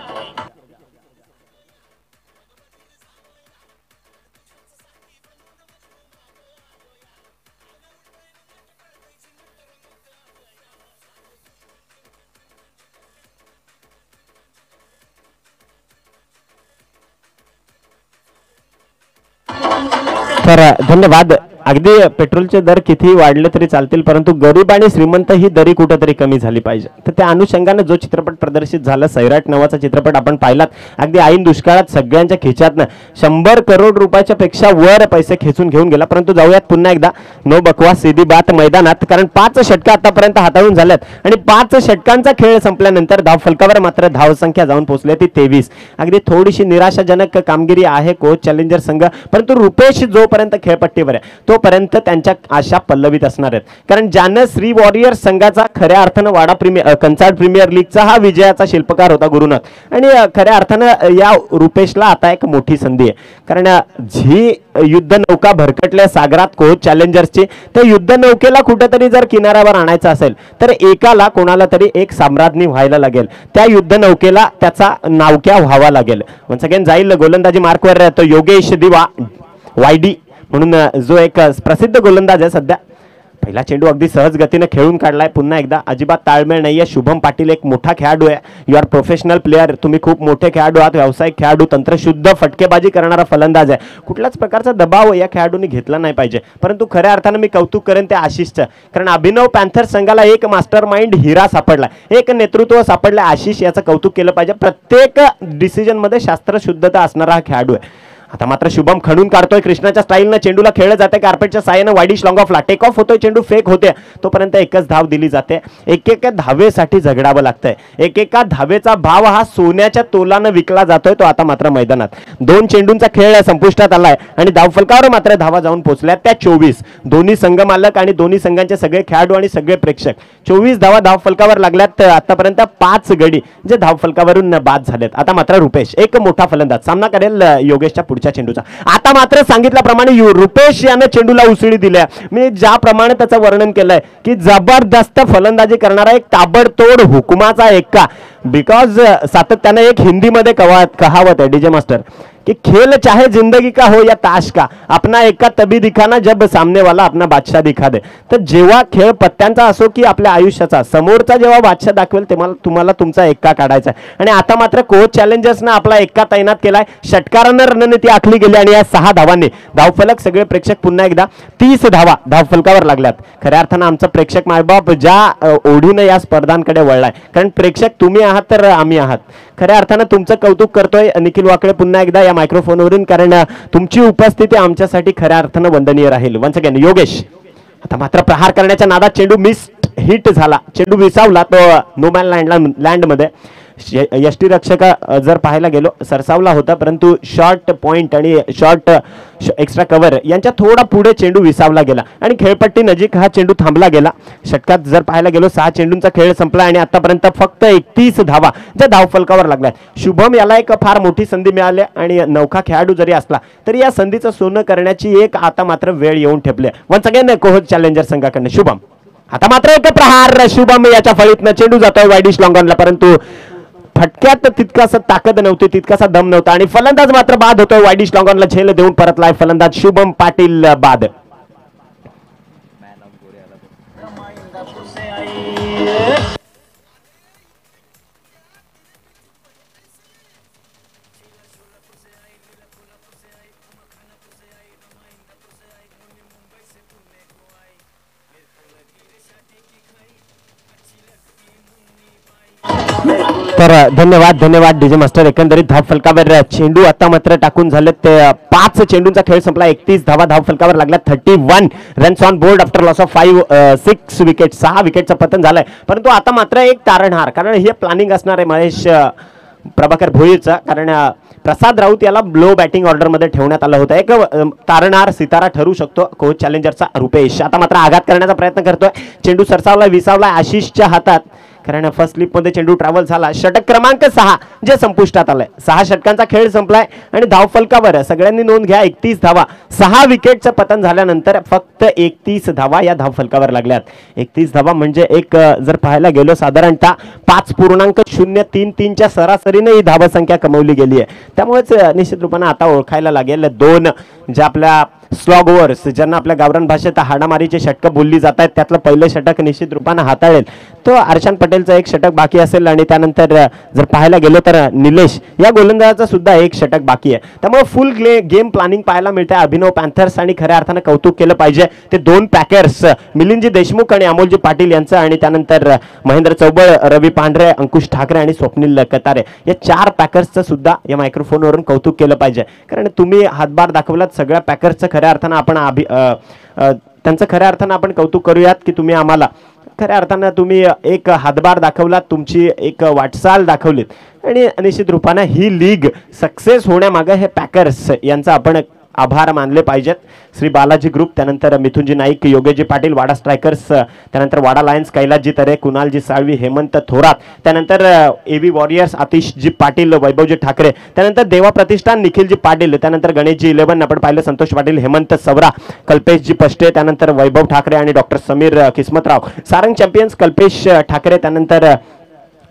तर धन्यवाद. अगदी पेट्रोलचे दर किती वाढले तरी चालतील, परंतु गरीब आणि श्रीमंत ही दरी कुठेतरी कमी झाली पाहिजे. तर त्या अनुषंगाने जो चित्रपट प्रदर्शित झाला, सैराट नावाचा चित्रपट आपण पाहिलात. अगदी ऐन दुष्काळात सगळ्यांच्या खिशातनं 100 करोड रुपयाच्या पेक्षा वर पैसे खेचून घेऊन गेला. परंतु जाऊयात पुन्हा एकदा नो बकवास सीधी बात मैदानात, कारण 5 षटकं आतापर्यंत हाताळून झाल्यात आणि 5 षटकांचा खेळ संपल्यानंतर धाव फलकावर मात्र धावसंख्या जाऊन पोहोचली ती 23. अगदी थोडीशी निराशाजनक कामगिरी आहे कोच चॅलेंजर संघ, परंतु रुपेश जोपर्यंत खेळपट्टीवर आहे तोपर्यंत त्यांच्या आशा पल्लवीत असणार आहेत. कारण ज्यानं श्री वॉरियर्स संघाचा खऱ्या अर्थानं वाडा कंचाड प्रीमियर लीगचा हा विजयाचा शिल्पकार होता गुरुनाथ, आणि खऱ्या अर्थानं या रुपेशला आता एक मोठी संधी आहे. कारण जी युद्ध नौका भरकटल्या सागरात कोच चॅलेंजर्सची, त्या युद्ध नौकेला कुठेतरी जर किनाऱ्यावर आणायचं असेल तर एकाला कोणाला तरी एक साम्राज्ञी व्हायला लागेल. त्या युद्ध नौकेला त्याचा नावक्या व्हावा लागेल. वन्स अगेन जाईल गोलंदाजी मार्कवर तो योगेश दिवा वायडी म्हणून जो एक प्रसिद्ध गोलंदाज आहे. सध्या पहिला चेंडू अगदी सहज गतीने खेळून काढलाय. पुन्हा एकदा अजिबात ताळमेळ नाहीये. शुभम पाटील एक मोठा खेळाडू आहे. यू आर प्रोफेशनल प्लेअर, तुम्ही खूप मोठे खेळाडू आहात, व्यावसायिक खेळाडू, तंत्रशुद्ध फटकेबाजी करणारा फलंदाज आहे. कुठल्याच प्रकारचा दबाव या खेळाडूंनी घेतला नाही पाहिजे. परंतु खऱ्या अर्थानं मी कौतुक करेन त्या आशिषचं, कारण अभिनव पॅन्थर्स संघाला एक मास्टर माइंड हिरा सापडला, एक नेतृत्व सापडलं. आशिष याचं कौतुक केलं पाहिजे. प्रत्येक डिसिजन मध्ये शास्त्रशुद्धता असणारा हा खेळाडू आहे. आता मात्र शुभम खणून काढतोय कृष्णाच्या स्टाईलनं, चेंडूला खेळलं जाते कार्पेटच्या साहाय्यानं, वाईडिश लॉंग ऑफला टेक ऑफ होतोय, चेंडू फेक होते, तोपर्यंत एकच धाव दिली जाते. एकेका धावेसाठी झगडावं लागतंय. एकेका धावेचा भाव हा सोन्याच्या तोलानं विकला जातोय. तो आता मात्र मैदानात 2 चेंडूंचा खेळ संपुष्टात आलाय आणि धावफलकावर मात्र धावा जाऊन पोहोचल्या त्या 24. दोन्ही संघ मालक आणि दोन्ही संघांचे सगळे खेळाडू आणि सगळे प्रेक्षक 24 धावा धावफलकावर लागल्यात. आतापर्यंत 5 गडी जे धावफलकावरून बाद झालेत. आता मात्र रुपेश एक मोठा फलंदाज सामना करेल योगेशच्या पुढच्या चेंडूचा. आता मात्र सांगितल्याप्रमाणे रुपेश यानं चेंडूला उसळी दिल्या. मी ज्याप्रमाणे त्याचं वर्णन केलंय की जबरदस्त फलंदाजी करणारा एक ताबडतोड हुकुमाचा एक्का. बिकॉज सातत्यानं एक हिंदीमध्ये कहावत आहे डीजे मास्टर कि खेल चाहे जिंदगी का हो या ताश का, अपना एक्का तभी दिखाना जब सामने वाला अपना बादशाह दिखा दे. तर जेव्हा खेळ पत्त्यांचा असो की आपल्या आयुष्याचा, समोरचा जेव्हा बादशाह दाखवेल तेव्हा तुम्हाला तुमचा एक्का काढायचा आहे. आणि आता मात्र कोच चॅलेंजर्सनं आपला एक्का तैनात केलाय. षटकारानं रणनीती आखली गेली आणि या 6 धावांनी धावफलक सगळे प्रेक्षक पुन्हा एकदा 30 धावा धावफलकावर लागल्यात. खऱ्या अर्थानं आमचा प्रेक्षक मायबाप ज्या ओढीनं या स्पर्धांकडे वळलाय, कारण प्रेक्षक तुम्ही आहात तर आम्ही आहात. खऱ्या अर्थानं तुमचं कौतुक करतोय निखिल वाकळे पुन्हा एकदा या मायक्रोफोनवरून, कारण तुमची उपस्थिती आमच्यासाठी खऱ्या अर्थानं वंदनीय राहील. वन्स अगेन योगेश आता मात्र प्रहार करण्याच्या नादात चेंडू मिस हिट झाला, चेंडू विसावला तो नो मॅन लँड मध्ये. यष्टीरक्षक जर पाहायला गेलो सरसावला होता, परंतु शॉर्ट पॉइंट आणि शॉर्ट एक्स्ट्रा कव्हर यांच्या थोडा पुढे चेंडू विसावला गेला आणि खेळपट्टी नजीक हा चेंडू थांबला गेला. षटकात जर पाहायला गेलो 6 चेंडूंचा खेळ संपला आणि आतापर्यंत फक्त 31 धावा ज्या धावफलकावर लागल्या. शुभम याला एक फार मोठी संधी मिळाली आणि नौका खेळाडू जरी असला तरी या संधीचं सोनं करण्याची एक आता मात्र वेळ येऊन ठेपली. वन्स अगेन कोच चॅलेंजर संघाकडनं शुभम. आता मात्र एक प्रहार शुभम याच्या फळीतनं चेंडू जातोय वाईडिश लॉंगॉनला, परंतु फटक्यात तितकासा ताकद नव्हती, तितकासा दम नव्हता आणि फलंदाज मात्र बाद होतोय. वाईडिश लॉंगॉनला झेल देऊन परतलाय फलंदाज शुभम पाटील बाद. तर धन्यवाद डीजे मास्टर. एकंदरीत धावफलकावर चेंडू आता मात्र टाकून झाले ते 5 चेंडूंचा खेळ संपला. 31 धावा धावफलकावर लागल्या. 31 runs on board after loss of 6 wicket. 6 विकेटचं पतन झालंय. परंतु आता मात्र एक तारणहार, कारण हे प्लॅनिंग असणार आहे महेश प्रभाकर भोईरचा, कारण प्रसाद राऊत याला लो बॅटिंग ऑर्डर मध्ये ठेवण्यात आलं होतं. एक तारणहार सितारा ठरू शकतो कोच चॅलेंजरचा रुपेश. आता मात्र आघात करण्याचा प्रयत्न करतोय. चेंडू सरसावला विसावला आशिषच्या हातात, कारण फर्स्ट स्लिप मध्ये चेंडू ट्रॅव्हल झाला. षटक क्रमांक 6 जे संपुष्टात आलंय. 6 षटकांचा खेळ संपलाय आणि धावफलकावर सगळ्यांनी नोंद घ्या 31 धावा. 6 विकेटचं पतन झाल्यानंतर फक्त 31 धावा या धावफलकावर लागल्यात. 31 धावा म्हणजे एक जर पाहायला गेलो साधारणतः 5.033 च्या सरासरीने ही धावसंख्या कमवली गेली आहे. त्यामुळेच निश्चित रूपाने आता ओळखायला लागेल 2 ज्या आपल्या स्लॉग ओव्हर्स ज्यांना आपल्या गावरान भाषेत हाणामारीचे षटकं बोलली जात आहेत त्यातलं पहिलं षटक निश्चित रूपानं हाताळेल तो हर्षान पटेलचं एक षटक बाकी असेल आणि त्यानंतर जर पाहायला गेलो तर निलेश या गोलंदाजाचं सुद्धा एक षटक बाकी आहे. त्यामुळे फुल गेम प्लॅनिंग पाहायला मिळते अभिनव पॅन्थर्स आणि खऱ्या अर्थानं कौतुक केलं पाहिजे ते दोन पॅकर्स मिलिंदजी देशमुख आणि अमोलजी पाटील यांचं आणि त्यानंतर महेंद्र चौबळ, रवी पांढरे, अंकुश ठाकरे आणि स्वप्नील कतारे या 4 पॅकर्सचं सुद्धा या मायक्रोफोनवरून कौतुक केलं पाहिजे. कारण तुम्ही हातभार दाखवलात सगळ्या पॅकर्सचं खऱ्या अर्थानं आपण त्यांचं खऱ्या अर्थानं आपण कौतुक करूयात की तुम्ही आम्हाला खऱ्या अर्थानं तुम्ही एक हातभार दाखवलात, तुमची एक वाटचाल दाखवलीत आणि निश्चित रूपानं ही लीग सक्सेस होण्यामागे हे पॅकर्स यांचा आपण आभार मानले पाहिजेत. श्री बालाजी ग्रुप, त्यानंतर मिथुनजी नाईक, योगेशजी पाटील, वाडा स्ट्रायकर्स, त्यानंतर वाडा लायन्स, कैलासजी तरे, कुणालजी साळवी, हेमंत थोरात, त्यानंतर एव्ही वॉरियर्स, आतिशजी पाटील, वैभवजी ठाकरे, त्यानंतर देवा प्रतिष्ठान, निखिलजी पाटील, त्यानंतर गणेशजी 11 आपण पाहिलं, संतोष पाटील, हेमंत सवरा, कल्पेशजी पष्टे, त्यानंतर वैभव ठाकरे आणि डॉक्टर समीर किस्मतराव, सारंग चॅम्पियन्स कल्पेश ठाकरे, त्यानंतर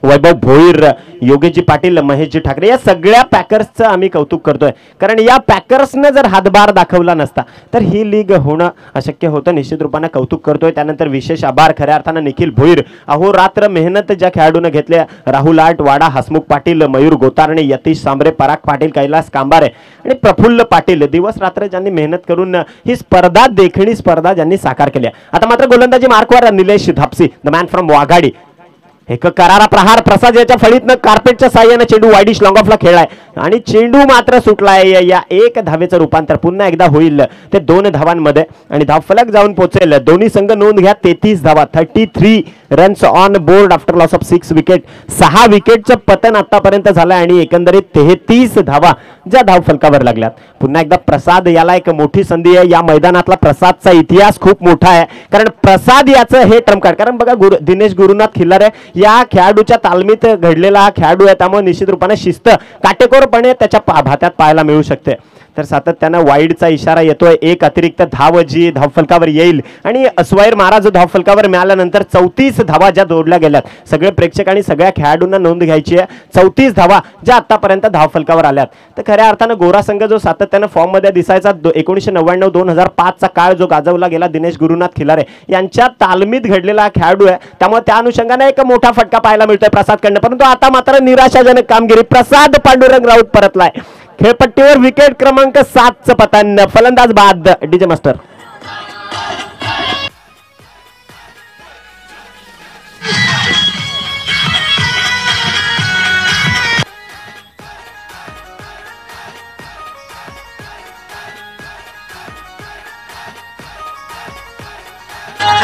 वैभव भोईर, योगेशजी पाटील, महेशजी ठाकरे या सगळ्या पॅकर्सचं आम्ही कौतुक करतोय. कारण या पॅकर्सने जर हातभार दाखवला नसता तर ही लीग होणं अशक्य होतं. निश्चित रूपानं कौतुक करतोय. त्यानंतर विशेष आभार खऱ्या अर्थानं निखिल भोईर, अहोरात्र मेहनत ज्या खेळाडूने घेतल्या, राहुल आट, वाडा, हसमुख पाटील, मयूर गोतारणे, यतीश सांबरे, पराग पाटील, कैलास कांबारे आणि प्रफुल्ल पाटील, दिवस रात्र ज्यांनी मेहनत करून ही स्पर्धा देखणी स्पर्धा ज्यांनी साकार केली. आता मात्र गोलंदाजी मार्कवर Nilesh Dhapsi, the man from Waghadi, एक करारा प्रहार प्रसाद याच्या फळीतनं कार्पेटच्या साह्यानं चेंडू वाईडिश लॉंग ऑफला खेळलाय आणि चेंडू मात्र सुटलाय. या 1 धावेचं रूपांतर पुन्हा एकदा होईल ते 2 धावांमध्ये आणि धावफलक जाऊन पोहोचेल. दोन्ही संघ नोंद घ्या 33 धावा, 33 runs on board after loss of 6 wicket. 6 विकेटचं पतन आतापर्यंत झालंय आणि एकंदरीत 33 धावा ज्या धावफलकावर लागल्यात. पुन्हा एकदा प्रसाद याला एक मोठी संधी आहे. या मैदानातला प्रसादचा इतिहास खूप मोठा आहे कारण प्रसाद याचं हे ट्रम्प कार्ड. कारण बघा दिनेश गुरुनाथ खिल्लारे या खेळाडूच्या तालमीत घडलेला हा खेळाडू आहे त्यामुळे निश्चित रूपाने शिस्त काटेकोरपणे त्याच्या भात्यात पाहायला मिळू शकते. तर सातत्यानं वाईडचा इशारा येतोय. एक अतिरिक्त धाव जी धावफलकावर येईल आणि अस्वायर मारा जो धावफलकावर मिळाल्यानंतर 34 धावा ज्या जोडल्या गेल्यात. सगळे प्रेक्षक आणि सगळ्या खेळाडूंना नोंद घ्यायची आहे. 34 धावा ज्या आतापर्यंत धावफलकावर आल्यात. तर खऱ्या अर्थानं गोरा संघ जो सातत्यानं फॉर्म मध्ये दिसायचा 1999-2005चा काळ जो गाजवला गेला दिनेश गुरुनाथ खिलारे यांच्या तालमीत घडलेला खेळाडू आहे त्यामुळे त्या अनुषंगाने एक मोठा फटका पाहायला मिळतोय प्रसादकडनं. परंतु आता मात्र निराशाजनक कामगिरी. प्रसाद पांडुरंग राऊत परतलाय. खेळपट्टीवर विकेट क्रमांक 7चं पतन. फलंदाज बाद डीजे मास्टर.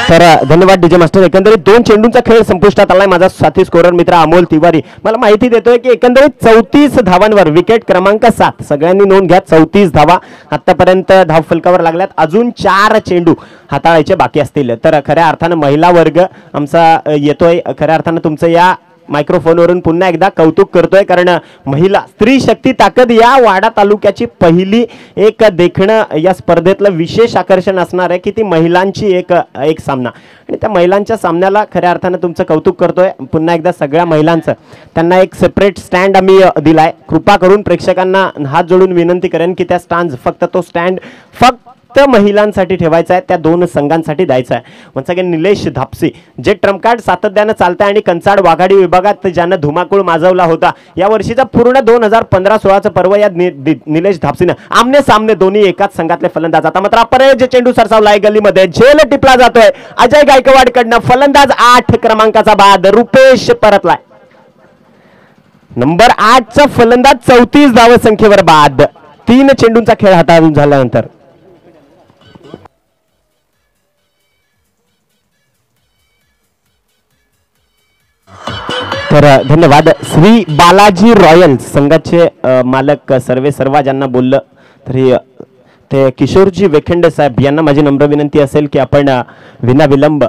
तर धन्यवाद डीजे मास्टर. एकंदरीत 2 चेंडूंचा खेळ संपुष्टात आलाय. माझा साथी स्कोरर मित्र अमोल तिवारी मला माहिती देतोय की एकंदरीत 34 धावांवर विकेट क्रमांक 7. सगळ्यांनी नोंद घ्या 34 धावा आतापर्यंत धावफलकावर लागल्यात. अजून 4 चेंडू हाताळायचे बाकी असतील. तर खऱ्या अर्थानं महिला वर्ग आमचा येतोय. खऱ्या अर्थानं तुमचं या मायक्रोफोनवरून पुन्हा एकदा कौतुक करतोय कारण महिला स्त्री शक्ती ताकद या वाडा तालुक्याची पहिली एक देखणं या स्पर्धेतलं विशेष आकर्षण असणार आहे की ती महिलांची एक सामना आणि त्या महिलांच्या सामन्याला खऱ्या अर्थानं तुमचं कौतुक करतोय. पुन्हा एकदा सगळ्या महिलांचं त्यांना एक सेपरेट स्टँड आम्ही दिलाय. कृपा करून प्रेक्षकांना हात जोडून विनंती करेन की त्या स्टँड फक्त महिलांसाठी ठेवायचा आहे. त्या 2 संघांसाठी द्यायचा आहे. वन्स अगेन निलेश धापसी जे ट्रम्प कार्ड सातत्यानं चालतंय आणि कंचाड वाघाडी विभागात ज्यानं धुमाकूळ माजवला होता या वर्षीचा पूर्ण 2015-16चं पर्व या निलेश धापसीनं आमने सामने दोन्ही एकाच संघातले फलंदाज. आता मात्र अपराज्य चेंडू सरसावलाय गल्लीमध्ये. झेल टिपला जातोय अजय गायकवाड कडनं. फलंदाज 8 क्रमांकाचा बाद रुपेश परतलाय. नंबर 8चा फलंदाज 34 धावसंख्येवर बाद. 3 चेंडूंचा खेळ हाताळून झाल्यानंतर तर धन्यवाद. श्री बालाजी रॉयल्स संघाचे मालक सर्वा ज्यांना बोललं तरी ते किशोरजी वेखंडे साहेब यांना माझी नम्र विनंती असेल की आपण विनाविलंब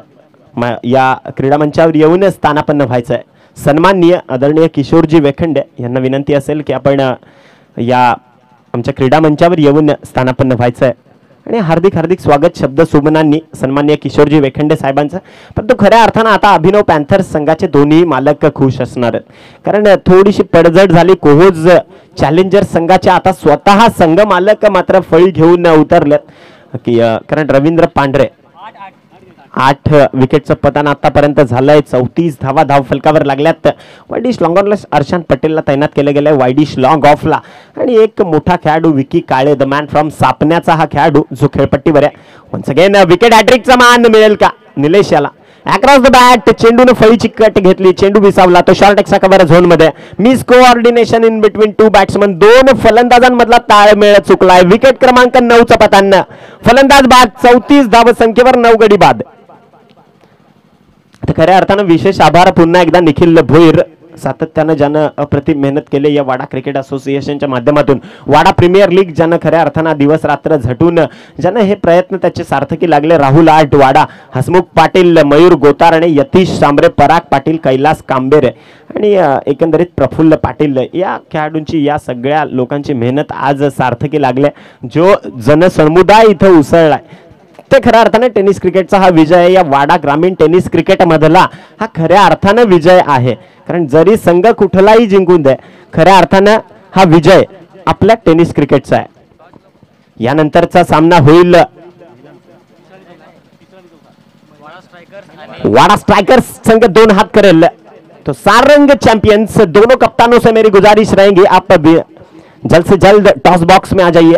या क्रीडा मंचावर येऊन स्थानापन्न व्हायचं आहे. सन्माननीय आदरणीय किशोरजी वेखंडे यांना विनंती असेल की आपण या आमच्या क्रीडा मंचावर येऊन स्थानापन्न व्हायचं आहे आणि हार्दिक हार्दिक स्वागत शब्द सुमनांनी सन्माननीय किशोरजी वेखंडे साहेबांचं. परंतु खऱ्या अर्थानं आता अभिनव पॅन्थर्स संघाचे दोन्ही मालक खुश असणार आहेत कारण थोडीशी पडझड झाली. कोहोज चॅलेंजर संघाचे आता स्वतः संघ मालक मात्र फळी घेऊन उतरलेत की कारण रवींद्र पांढरे 8 विकेटचं पतन आतापर्यंत झालंय. 34 धावा धावफलकावर लागल्यात. वाईडिश लॉंग ऑनला हर्षान पटेलला तैनात केलं गेलंय वाईडिश लॉंग ऑफला. आणि एक मोठा खेळाडू विकी काळे द मॅन फ्रॉम सापण्याचा हा खेळाडू जो खेळपट्टीवर आहे. वन्स अगेन विकेट हॅट्रिकचा मान मिळेल का निलेश याला. अक्रॉस द बॅट चेंडूने फळीची कट घेतली. चेंडू विसावला. तो शॉर्ट एक्स्ट्रा कव्हर झोन मध्ये. Miss coordination in between 2 batsman. 2 फलंदाजांमधला ताळमेळ चुकलाय. विकेट क्रमांक 9चं पतन. फलंदाज बाद. 34 धावसंख्येवर 9 गडी बाद. खऱ्या अर्थानं विशेष आभार पुन्हा एकदा निखिल भोईर सातत्यानं ज्यानं अप्रतिम मेहनत केली या वाडा क्रिकेट असोसिएशनच्या माध्यमातून. वाडा प्रीमियर लीग ज्यानं खऱ्या अर्थानं दिवस रात्र झटून ज्यानं हे प्रयत्न त्याचे सार्थकी लागले. राहुल आट वाडा, हसमुख पाटील, मयूर गोतार आणि यतीश सांबरे, पराग पाटील, कैलास कांबेरे आणि एकंदरीत प्रफुल्ल पाटील या खेळाडूंची या सगळ्या लोकांची मेहनत आज सार्थकी लागले. जो जनसमुदाय इथं उसळलाय ते खऱ्या अर्थाने टेनिस क्रिकेटचा हा विजय आहे. या वाडा ग्रामीण टेनिस क्रिकेट मधला हा खऱ्या अर्थानं विजय आहे. कारण जरी संघ कुठलाही जिंकून दे खऱ्या अर्थानं हा विजय आपल्या टेनिस क्रिकेटचा आहे. यानंतरचा सामना होईल वाडा स्ट्राइकर्स संघ 2 हात करेल. तो सारंग चैंपियंस. दोनों कप्तानों से मेरी गुजारिश रहेगी आप जल्द से जल्द टॉस बॉक्स में आ जाइए.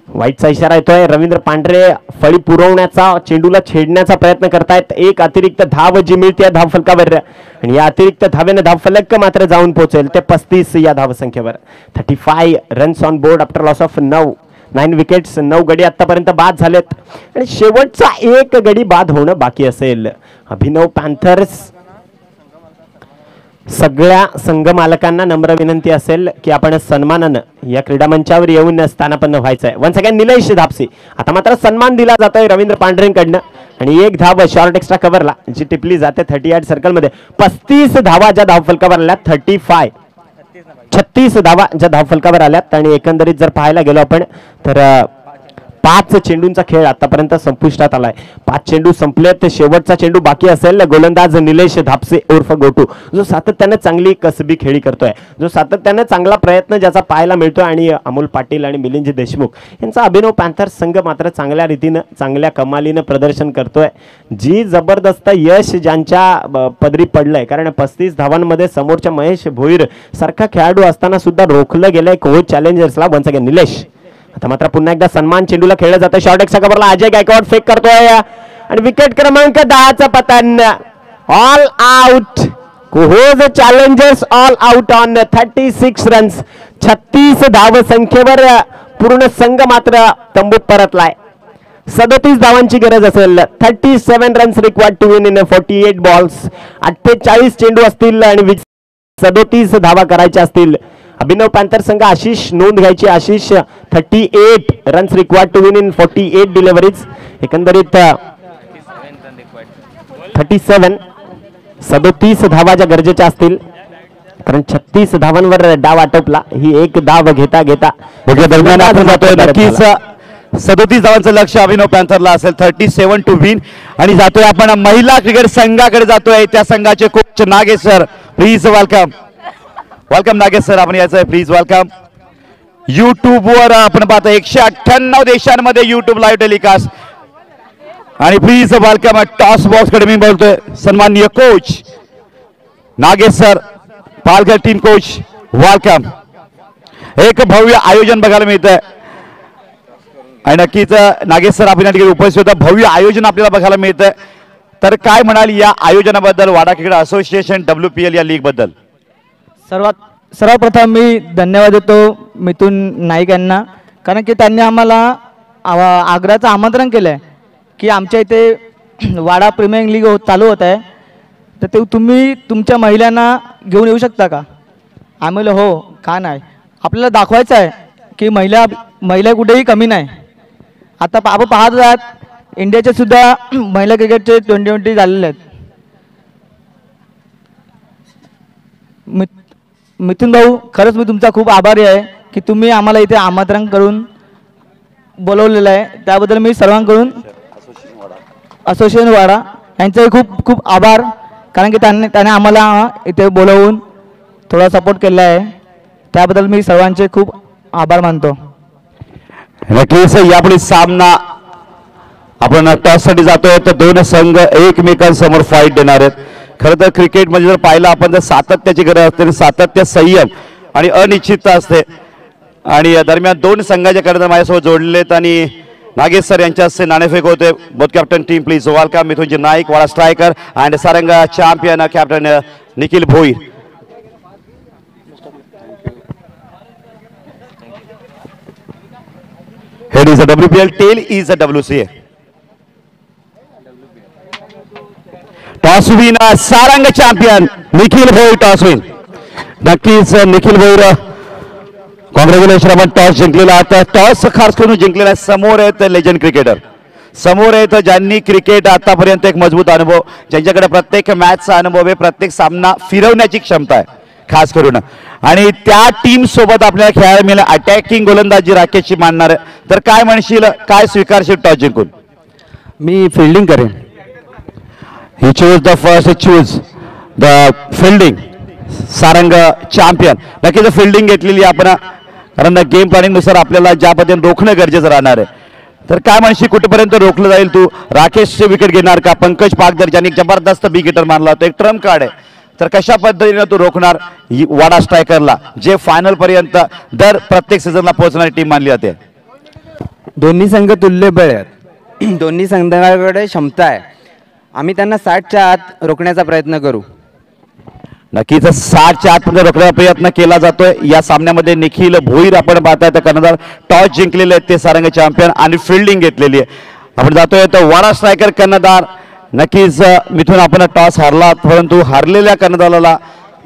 वाईटचा इशारा येतोय. रवींद्र पांढरे फळी पुरवण्याचा चेंडूला छेडण्याचा प्रयत्न करतायत. एक अतिरिक्त धाव जी मिळते धावफलकावर आणि या अतिरिक्त धावेने धावफलक मात्र जाऊन पोहोचेल ते 35 या धावसंख्येवर. 35 runs on board after loss of 9 wickets. 9 गडी आतापर्यंत बाद झालेत आणि शेवटचा 1 गडी बाद होणं बाकी असेल. अभिनव पॅन्थर्स सगळ्या संघ मालकांना नम्र विनंती असेल की आपण सन्मानानं या क्रीडा मंचावर येऊन स्थानापन्न व्हायचं आहे. Once again Nilesh Dhapsi. आता मात्र सन्मान दिला जातोय रवींद्र पांढरेंकडनं आणि 1 धाव शॉर्ट एक्स्ट्रा कव्हरला जी टिपली जाते 38 सर्कल मध्ये. 35 धावा ज्या धावफलकावर आल्या 36 धावा ज्या धावफलकावर आल्यात आणि एकंदरीत जर पाहायला गेलो आपण तर 5 चेंडूंचा खेळ आतापर्यंत संपुष्टात आलाय. 5 चेंडू संपलेत. शेवटचा चेंडू बाकी असेल. गोलंदाज निलेश धापसे उर्फ गोटू जो सातत्याने चांगली कसबी खेळी करतोय, जो सातत्याने चांगला प्रयत्न ज्याचा पाहायला मिळतोय आणि अमोल पाटील आणि मिलिंद देशमुख यांचा अभिनव पॅन्थर्स संघ मात्र चांगल्या रीतीनं चांगल्या कमालीनं प्रदर्शन करतोय. जी जबरदस्त यश ज्यांच्या पदरी पडलंय कारण 35 धावांमध्ये समोरच्या महेश भोईर सारखा खेळाडू असताना सुद्धा रोखलं गेलंय कोच चॅलेंजर्सला. Once again Nilesh. आता मात्र पुन्हा एकदा सन्मान चेंडूला खेळलं जातं. शॉर्ट एक्स्ट्रा कव्हरला अजय गायकवाड फेक करतोय आणि विकेट क्रमांक 10चं पतन. All out. Kohoj challengers all out on 36 runs. 36 धाव संख्येवर पूर्ण संघ मात्र तंबूत परतलाय. 37 धावांची गरज असेल. 37 runs required to win in 48 balls. 48 चेंडू असतील आणि 37 धावा करायच्या असतील. अभिनव पॅन्थर संघ आशिष नोंद घ्यायची. Ashish 38 runs required to win in 48 deliveries. एकंदरीत 37 धावा ज्या गरजेच्या असतील कारण 36 धावांवर डाव आटोपला. ही 1 धाव घेता घेता दरम्यान आपण जातोय. नक्कीच 37 धावांचं लक्ष अभिनव पॅन्थरला असेल. 37 टू विन. आणि जातोय आपण महिला क्रिकेट संघाकडे जातोय. त्या संघाचे coach Nagesh sir please welcome. Welcome Nagesh sir. आपण यायचं आहे प्लीज वेलकम. युट्यूबवर आपण पाहतो 198 देशांमध्ये युट्यूब लाईव्ह टेलिकास्ट आणि प्लीज वेलकम टॉस बॉक्स कडे मी बोलतोय सन्माननीय coach Nagesh sir Palghar team coach welcome. एक भव्य आयोजन बघायला मिळतंय आणि नक्कीच नागेश सर आपण या ठिकाणी उपस्थित होता. भव्य आयोजन आपल्याला बघायला मिळतंय. तर काय म्हणाल या आयोजनाबद्दल वाडा क्रिकेट असोसिएशन WPL या लीग बद्दल? सर्वप्रथम मी धन्यवाद देतो मिथुन नाईक यांना कारण की त्यांनी आम्हाला आग्र्याचं आमंत्रण केलं आहे की आमच्या इथे वाडा प्रीमियर लीग चालू होत आहे तर ते तुम्ही तुमच्या महिलांना घेऊन येऊ शकता का? आम्ही हो का नाही. आपल्याला दाखवायचं आहे की महिला कुठेही कमी नाही. आता आपण पाहत आहात इंडियाचे सुद्धा महिला क्रिकेटचे 2020 झालेले आहेत. मिथुन भाऊ खरंच मी तुमचा खूप आभारी आहे की तुम्ही आम्हाला इथे आमंत्रण करून बोलवलेलं आहे. त्याबद्दल मी सर्वांकडून असोसिएशन वाडा यांचाही खूप खूप आभार कारण की त्याने आम्हाला इथे बोलवून थोडा सपोर्ट केला आहे. त्याबद्दल मी सर्वांचे खूप आभार मानतो. नक्कीच यापुढे सामना आपण टॉससाठी जातोय तर दोन संघ एकमेकांसमोर फाईट देणार आहेत. खरं तर क्रिकेटमध्ये जर पाहिलं आपण तर सातत्याची गरज असते, सातत्य, संयम आणि अनिश्चितता असते. आणि दरम्यान दोन संघाच्या कर्णधार माझ्यासोबत जोडलेले आहेत आणि नागेश सर यांच्या हस्ते नाणेफेक होते. Both captain team please welcome Mithunji Naik, Wada striker and Saranga champion captain Nikhil Bhoir. Head is a WPL, tail is a WCA. Toss win Sarang champion Nikhil Bhoir toss win. नक्कीच निखिल भोईर कॉंग्रॅच्युलेशन, आपण टॉस जिंकलेला. आता टॉस खास करून जिंकलेला. समोर आहेत लेजंड क्रिकेटर, समोर आहेत ज्यांनी क्रिकेट आतापर्यंत एक मजबूत अनुभव, ज्यांच्याकडे प्रत्येक मॅचचा अनुभव आहे, प्रत्येक सामना फिरवण्याची क्षमता आहे खास करून. आणि त्या टीम सोबत आपल्याला खेळायला मिळेल. अटॅकिंग गोलंदाजी राकेशची मानणार आहे. तर काय म्हणशील, काय स्वीकारशील टॉस जिंकून? मी फिल्डिंग करेन. He choose the first, choose the fielding. Sarang champion. नक्कीच फिल्डिंग घेतलेली आपण, कारण गेम प्लॅनिंग नुसार आपल्याला ज्या पद्धतीने रोखणं गरजेचं राहणार आहे. तर काय म्हणशील, कुठेपर्यंत रोखलं जाईल? तू राकेशचे विकेट घेणार का? पंकज पागदर ज्यांनी जबरदस्त बिग हिटर मारला होता, एक ट्रम्प कार्ड आहे, तर कशा पद्धतीने तू रोखणार वाडा स्ट्रायकरला, जे फायनल पर्यंत दर प्रत्येक सीझनला पोहोचणारी टीम मानली जाते? दोन्ही संघ तुल्यबळ आहेत, दोन्ही संघाकडे क्षमता आहे. आम्ही त्यांना 60च्या आत रोखण्याचा प्रयत्न करू. नक्कीच 60च्या आतमध्ये रोखण्याचा प्रयत्न केला जातोय. या सामन्यामध्ये निखिल भोईर आपण पाहताय तर कर्णधार टॉस जिंकलेले आहेत ते सारंग चॅम्पियन आणि फिल्डिंग घेतलेली आहे. आपण जातोय तर वाडा स्ट्रायकर कर्णधार. नक्कीच मिथून आपण टॉस हारला, परंतु हारलेल्या कर्णधाराला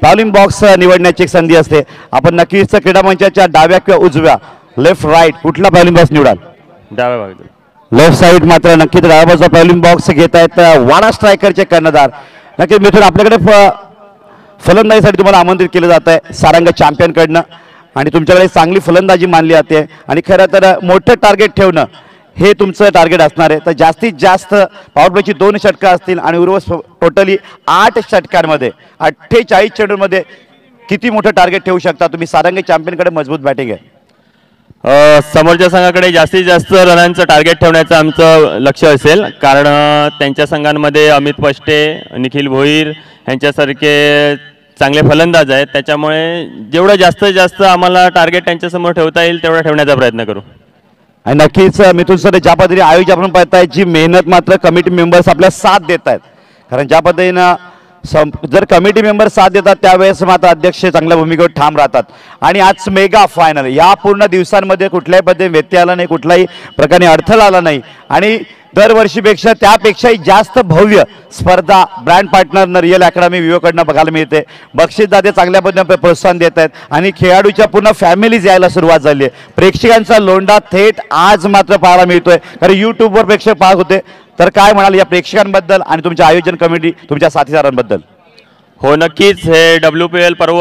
बॉलिंग बॉक्स निवडण्याची एक संधी असते. आपण नक्कीच क्रीडा मंचाच्या डाव्या किंवा उजव्या, लेफ्ट राईट, कुठला बॉलिंग बॉक्स निवडाल? डाव्या भागात. लेफ्ट साईड मात्र नक्कीच डाव्या बाजूचा बॉलिंग बॉक्स घेत आहेत वाडा स्ट्रायकरचे कर्णधार. नक्कीच मिथून आपल्याकडे फलंदाजीसाठी तुम्हाला आमंत्रित केलं जात आहे सारंग चॅम्पियन कडनं आणि तुमच्याकडे चांगली फलंदाजी मानली जाते. आणि खरं तर मोठं टार्गेट ठेवणं हे तुमचं टार्गेट असणार आहे. तर जास्तीत जास्त पॉवर प्लेची 2 षटकं असतील आणि उर्वरित टोटली 8 षटकांमध्ये 48 चेंडूमध्ये किती मोठं टार्गेट ठेवू शकता तुम्ही? सारंग चॅम्पियनकडे मजबूत बॅटिंग आहे. समोरच्या संघाकडे जास्तीत जास्त रनांचं टार्गेट ठेवण्याचं आमचं लक्ष असेल, कारण त्यांच्या संघांमध्ये अमित पष्टे, निखिल भोईर यांच्यासारखे चांगले फलंदाज आहेत. त्याच्यामुळे जेवढं जास्तीत जास्त आम्हाला टार्गेट त्यांच्यासमोर ठेवता येईल तेवढा ठेवण्याचा प्रयत्न करू. आणि नक्कीच मिथुन सर, ज्या पद्धतीने आयोजन आपण पाहताय, जी मेहनत मात्र कमिटी मेंबर्स आपल्या साथ देत आहेत, कारण ज्या पद्धतीनं जर कमिटी मेंबर साथ देतात त्यावेळेस मात्र अध्यक्ष चांगल्या भूमिकेवर ठाम राहतात. आणि आज मेगा फायनल, या पूर्ण दिवसांमध्ये कुठल्याही पद्धतीने व्यत्यय आला नाही, कुठल्याही प्रकारे अडथळा आला नाही आणि दरवर्षीपेक्षा त्यापेक्षाही जास्त भव्य स्पर्धा ब्रँड पार्टनर रिअल अकॅडमी विवोकडनं बघायला मिळते. बक्षीसदाते चांगल्या पद्धतीने प्रोत्साहन देत आहेत आणि खेळाडूच्या पूर्ण फॅमिलीज यायला सुरुवात झाली आहे. प्रेक्षकांचा लोंढा थेट आज मात्र पाहायला मिळतोय, कारण यूट्यूबवर प्रेक्षक पाहत होते. तर काय म्हणाल या प्रेक्षकांबद्दल आणि तुमच्या आयोजन कमिटी, तुमच्या साथीदारांबद्दल? हो, नक्कीच हे WPL पर्व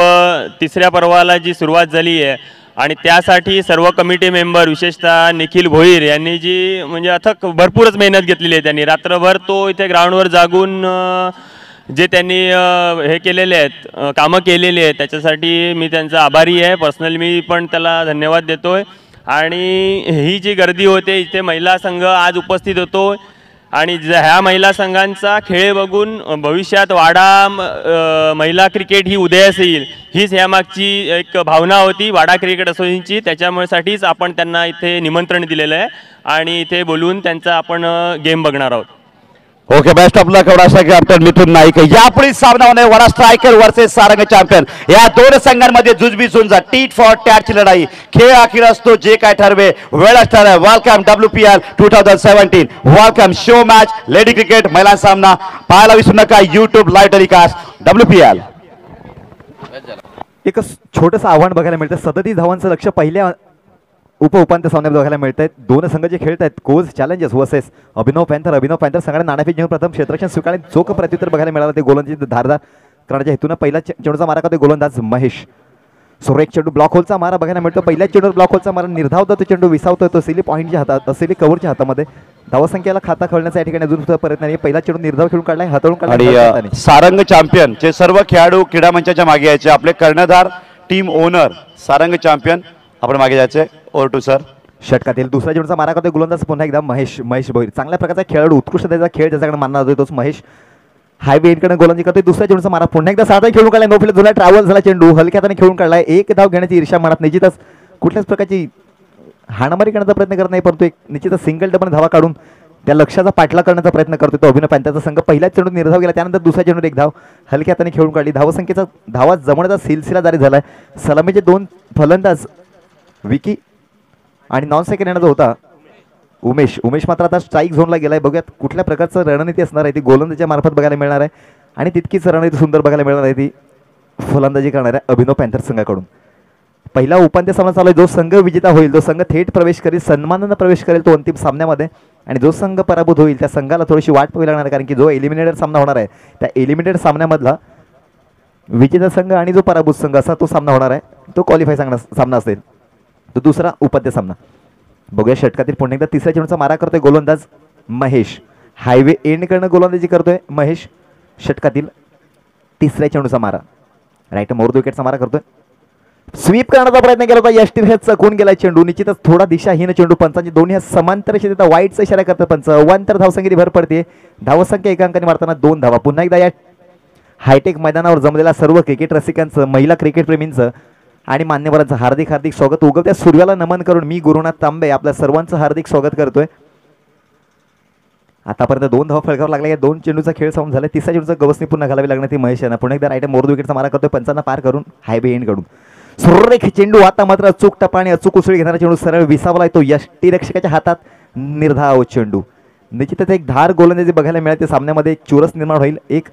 3ऱ्या पर्वाला जी सुरुवात झाली आहे आणि त्यासाठी सर्व कमिटी मेंबर, विशेषतः निखिल भोईर यांनी जी म्हणजे अथक भरपूरच मेहनत घेतलेली आहे. त्यांनी रात्रभर तो इथे ग्राउंडवर जागून जे त्यांनी हे केलेले आहेत, कामं केलेली आहेत, त्याच्यासाठी मी त्यांचा आभारी आहे. पर्सनली मी पण त्याला धन्यवाद देतोय. आणि ही जी गर्दी होते इथे, महिला संघ आज उपस्थित होतो आणि ह्या महिला संघांचा खेळ बघून भविष्यात वाडा महिला क्रिकेट ही उदयास येईल, हीच ह्यामागची एक भावना होती वाडा क्रिकेट असोसिएशनची. त्याच्यामुळेसाठीच आपण त्यांना इथे निमंत्रण दिलेलं आहे आणि इथे बोलवून त्यांचा आपण गेम बघणार आहोत. Okay, best of luck Wada captain Mithun Naik. यापुढील सामना Wada striker versus Sarang champion. या दोन संघांमध्ये जुजबी झुंजा, टीट फॉर टॅटची लढाई. खेळ अखेर असतो, जे काय ठरवे वेळच ठरवे. Welcome WPL 2017, welcome show match lady cricket महिला सामना. पाहायला विसरू नका YouTube लाईव्ह टेलिकास्ट WPL. एक छोटंसं आव्हान बघायला मिळतं. 37 धावांचं लक्ष पहिल्या उपांत्य सामन्यात बघायला मिळत आहेत. दोन संघ जे खेळत आहेत, कोज चॅलेंजर्स वर्सेस अभिनव पॅन्थर संघाने नाणेफेक जिंकून प्रथम क्षेत्ररक्षण स्वीकारले. चोख प्रत्युत्तर बघायला मिळालं. ते गोलंदाजी धारदार करण्याच्या हेतून पहिला चेंडूचा मारा करतो गोलंदाज महेश. सुरेख चेंडू ब्लॉक होलचा मारा बघायला मिळतो. पहिल्या चेंडूवर ब्लॉक होलचा मारा निर्धावतो. तो चेंडू विसावतो. तो सिली पॉईंटच्या हातात, सिली कव्हरच्या हातामध्ये. धावसंख्येला खाता खेळण्याचा या ठिकाणी अजून सुद्धा प्रयत्न नाही. पहिला चेंडू निर्धाव खेळून काढलाय, हाताळून काढला. आणि सारंग चॅम्पियन चे सर्व खेळाडू क्रीडा मंचाच्या मागे यायचे. आपले कर्णधार, टीम ओनर, सारंग चॅम्पियन आपण मागे जायचे. Over to sir. षटकातील दुसऱ्या चेंडूचा मारा करतोय गोलंदाज पुन्हा एकदा महेश भोईर. चांगल्या प्रकारचा खेळाडू, उत्कृष्टतेचा खेळ ज्याच्याकडे मानला जातोय तोच महेश हायवे एंडकडे गोलंदाजी करतोय. दुसऱ्या चेंडूचा मारा पुन्हा एकदा साधा खेळून काढलाय, नो फील्ड झाला, ट्रॅव्हल झाला चेंडू, हलक्या हाताने खेळून काढलाय. एक धाव घेण्याची ईर्ष्या मनात निश्चितच कुठल्याच प्रकारची हाणामारी करण्याचा प्रयत्न करत नाही, परंतु एक निश्चितच सिंगल डबल धावा काढून त्या लक्ष्याचा पाठलाग करण्याचा प्रयत्न करतोय तो अभिनव पॅन्थरचा संघ. पहिल्याच चेंडूत निर्धाव गेला, त्यानंतर दुसऱ्या चेंडूत एक धाव हलक्या हाताने खेळून काढली. धावसंख्येचा धावा जमण्याचा सिलसिला जारी झालाय. सलामीचे 2 फलंदाज विकी आणि नॉन सेकंड येणार होता उमेश मात्र आता स्ट्राईक झोनला गेलाय. बघूयात कुठल्या प्रकारचं रणनीती असणार आहे ती गोलंदाजीच्या मार्फत बघायला मिळणार आहे आणि तितकीच रणनीती सुंदर बघायला मिळणार आहे ती फलंदाजी करणाऱ्या अभिनव पॅन्थर संघाकडून. पहिला उपांत्य सामना चालू आहे. जो संघ विजेता होईल, जो संघ थेट प्रवेश करेल, सन्मानानं प्रवेश करेल तो अंतिम सामन्यामध्ये, आणि जो संघ पराभूत होईल त्या संघाला थोडीशी वाट पाहावी लागणार आहे, कारण की जो एलिमिनेटेड सामना होणार आहे त्या एलिमिनेटेड सामन्यामधला विजेता संघ आणि जो पराभूत संघ असा तो सामना होणार आहे, तो क्वालिफाय सामना असेल. तो दुसरा उपांत्य सामना. बघूया षटकातील पुन्हा एकदा तिसऱ्या चेंडूचा मारा करतोय गोलंदाज महेश. हायवे एंडकडनं गोलंदाजी करतोय महेश. षटकातील तिसऱ्या चेंडूचा मारा राईट मोर विकेटचा मारा करतोय. स्वीप करण्याचा प्रयत्न केला होता, यष्टीने चकून गेला चेंडू. निश्चितच थोडा दिशाहीन चेंडू. पंचांची दोन्ही समांतर देतात, वाईटचा इशारा करतात पंच. अवांतर धावसंख्येची भर पडते. धावसंख्या एका अंकाने मारताना 2 धावा. पुन्हा एकदा या हायटेक मैदानावर जमलेल्या सर्व क्रिकेट रसिकांचं, महिला क्रिकेट प्रेमींचं आणि मान्यवरांचं हार्दिक स्वागत. उगवत्या सूर्याला नमन करून मी गुरुनाथ तांबे आपल्या सर्वांचं हार्दिक स्वागत करतोय. आतापर्यंत 2 धावा फळकावर लागल्या. या 2 चेंडूचा खेळ संपून झाला. तिसऱ्या चेंडूचा गवसणी पुन्हा घालावी लागणार ती महेश यांना. पुन्हा एकदा राईट मोर विकेटचा मारा करतोय पंचांना पार करून हायवे एंड कडून. सुरेख चेंडू. आता मात्र अचूक टपाने अचूक उसळी घेणारा चेंडू सरळ विसावला येतो यष्टीरक्षकाच्या हातात. निर्धाव चेंडू. निश्चितच एक धार गोलंदाजी बघायला मिळते सामन्यामध्ये. एक चुरस निर्माण होईल. एक